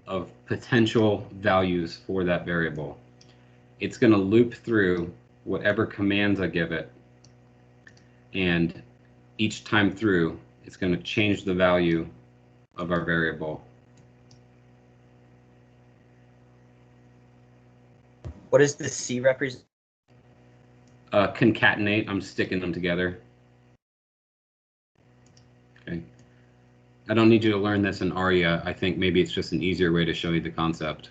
Speaker 1: of potential values for that variable. It's going to loop through whatever commands I give it, and each time through, it's going to change the value of our variable.
Speaker 4: What does the C represent?
Speaker 1: Concatenate, I'm sticking them together. Okay. I don't need you to learn this in ARIA. I think maybe it's just an easier way to show you the concept.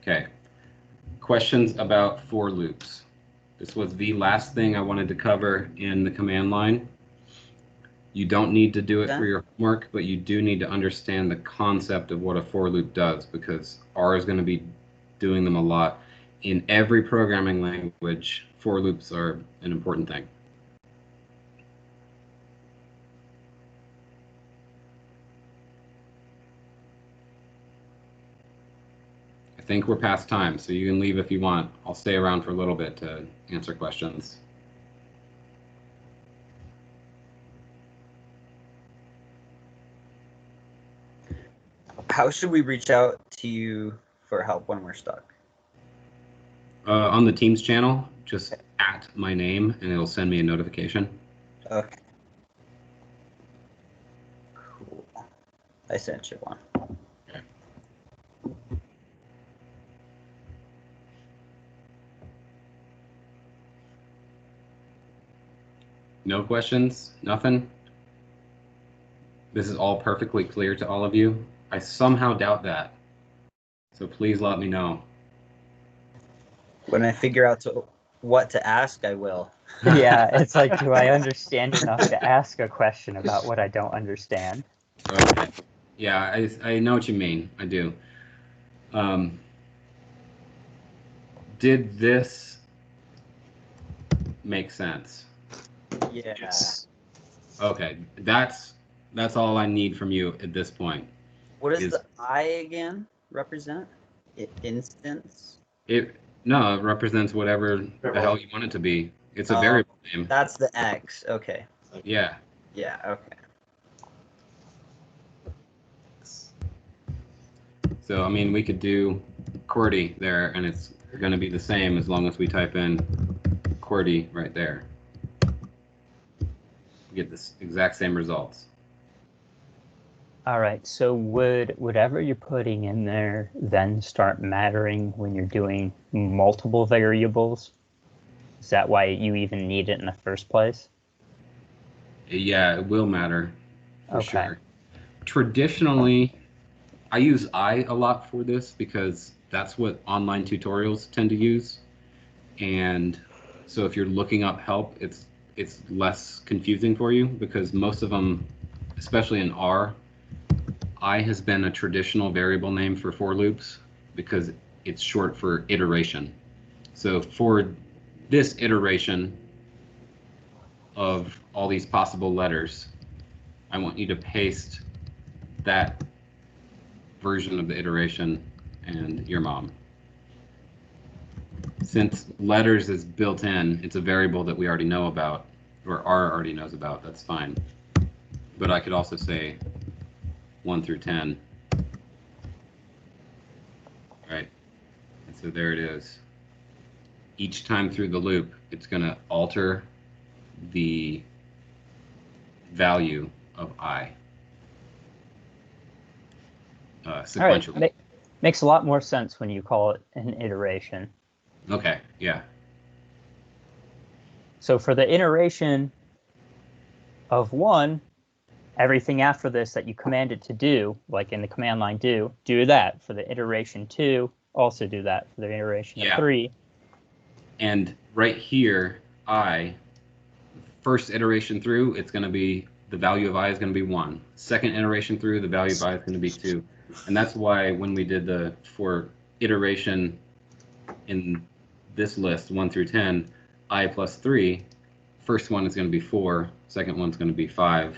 Speaker 1: Okay. Questions about for loops. This was the last thing I wanted to cover in the command line. You don't need to do it for your homework, but you do need to understand the concept of what a for loop does, because R is going to be doing them a lot. In every programming language, for loops are an important thing. I think we're past time, so you can leave if you want. I'll stay around for a little bit to answer questions.
Speaker 4: How should we reach out to you for help when we're stuck?
Speaker 1: On the Teams channel, just at my name, and it'll send me a notification.
Speaker 4: Okay. Cool. I sent you one.
Speaker 1: Okay. No questions? Nothing? This is all perfectly clear to all of you? I somehow doubt that. So please let me know.
Speaker 4: When I figure out what to ask, I will.
Speaker 7: Yeah, it's like, do I understand enough to ask a question about what I don't understand?
Speaker 1: Okay. Yeah, I know what you mean. I do. Did this make sense?
Speaker 4: Yeah.
Speaker 1: Yes. Okay, that's all I need from you at this point.
Speaker 4: What does the I again represent? Instance?
Speaker 1: No, it represents whatever the hell you want it to be. It's a variable name.
Speaker 4: That's the X. Okay.
Speaker 1: Yeah.
Speaker 4: Yeah, okay.
Speaker 1: So, I mean, we could do QWERTY there, and it's going to be the same as long as we type in QWERTY right there. We get this exact same results.
Speaker 7: All right, so would whatever you're putting in there then start mattering when you're doing multiple variables? Is that why you even need it in the first place?
Speaker 1: Yeah, it will matter for
Speaker 7: Okay.
Speaker 1: sure. Traditionally, I use I a lot for this because that's what online tutorials tend to use. And so if you're looking up help, it's less confusing for you because most of them, especially in R, I has been a traditional variable name for loops because it's short for iteration. So for this iteration of all these possible letters, I want you to paste that version of the iteration and your mom. Since letters is built in, it's a variable that we already know about, or R already knows about, that's fine. But I could also say 1 through 10. Right? And so there it is. Each time through the loop, it's going to alter the value of I sequentially.
Speaker 7: All right. Makes a lot more sense when you call it an iteration.
Speaker 1: Okay, yeah.
Speaker 7: So for the iteration of 1, everything after this that you command it to do, like in the command line do that. For the iteration 2, also do that. For the iteration of 3.
Speaker 1: And right here, first iteration through, it's going to be, the value of I is going to be 1. Second iteration through, the value of I is going to be 2. And that's why when we did for iteration in this list, 1 through 10, I plus 3, first one is going to be 4, second one's going to be 5.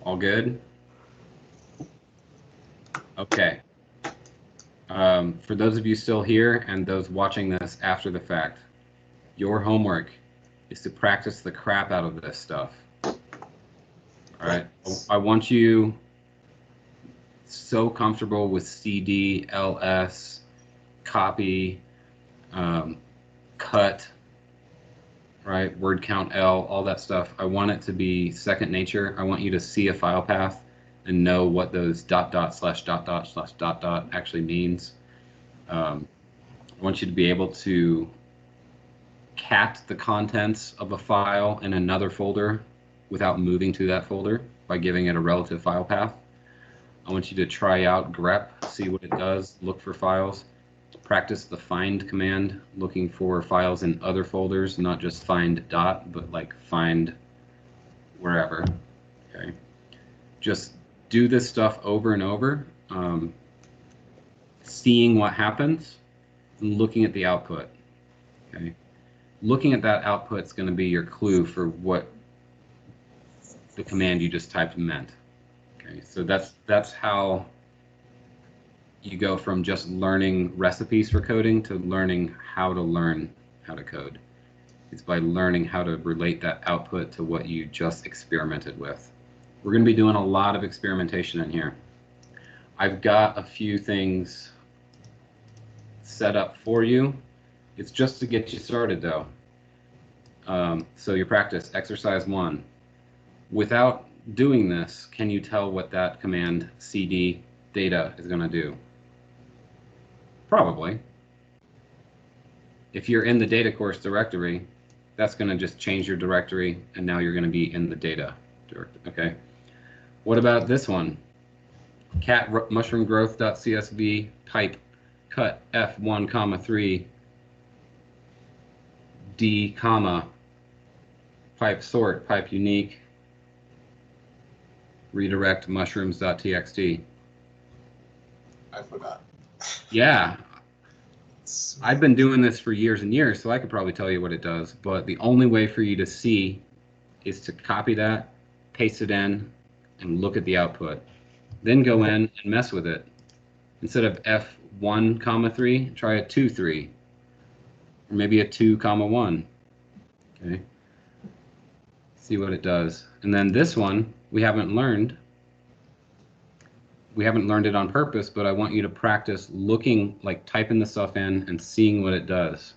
Speaker 1: All good? Okay. For those of you still here and those watching this after the fact, your homework is to practice the crap out of this stuff. All right? I want you so comfortable with CD, LS, copy, cut, right? Word count L, all that stuff. I want it to be second nature. I want you to see a file path and know what those .. /.. actually means. I want you to be able to cat the contents of a file in another folder without moving to that folder by giving it a relative file path. I want you to try out grep, see what it does, look for files. Practice the find command, looking for files in other folders, not just find dot, but like find wherever. Okay. Just do this stuff over and over, seeing what happens and looking at the output. Okay. Looking at that output is going to be your clue for what the command you just typed meant. Okay. So that's how you go from just learning recipes for coding to learning how to learn how to code. It's by learning how to relate that output to what you just experimented with. We're going to be doing a lot of experimentation in here. I've got a few things set up for you. It's just to get you started though. So your practice, exercise 1. Without doing this, can you tell what that command cd data is going to do? Probably. If you're in the data course directory, that's going to just change your directory, and now you're going to be in the data directory. Okay. What about this one? Cat mushroomgrowth.csv type cut f1 comma 3 d comma pipe sort pipe unique redirect mushrooms.txt.
Speaker 5: I forgot.
Speaker 1: Yeah. I've been doing this for years and years, so I could probably tell you what it does, but the only way for you to see is to copy that, paste it in, and look at the output. Then go in and mess with it. Instead of f1 comma 3, try a 2 3, or maybe a 2 comma 1. Okay. See what it does. And then this one we haven't learned. We haven't learned it on purpose, but I want you to practice looking, like typing the stuff in and seeing what it does.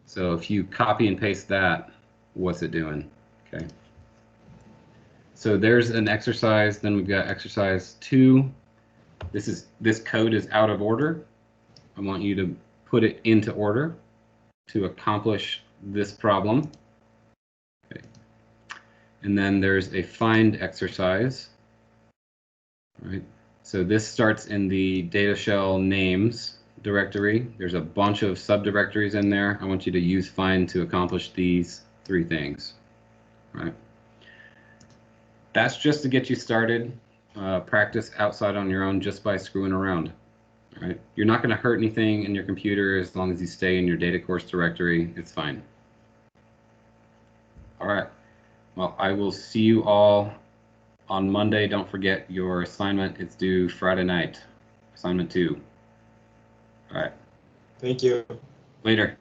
Speaker 1: So if you copy and paste that, what's it doing? Okay. So there's an exercise. Then we've got exercise 2. This code is out of order. I want you to put it into order to accomplish this problem. Okay. And then there's a find exercise. All right. So this starts in the data shell names directory. There's a bunch of subdirectories in there. I want you to use find to accomplish these 3 things. All right. That's just to get you started. Practice outside on your own just by screwing around. All right? You're not going to hurt anything in your computer as long as you stay in your data course directory. It's fine. All right. Well, I will see you all on Monday. Don't forget your assignment. It's due Friday night. Assignment 2. All right.
Speaker 9: Thank you.
Speaker 1: Later.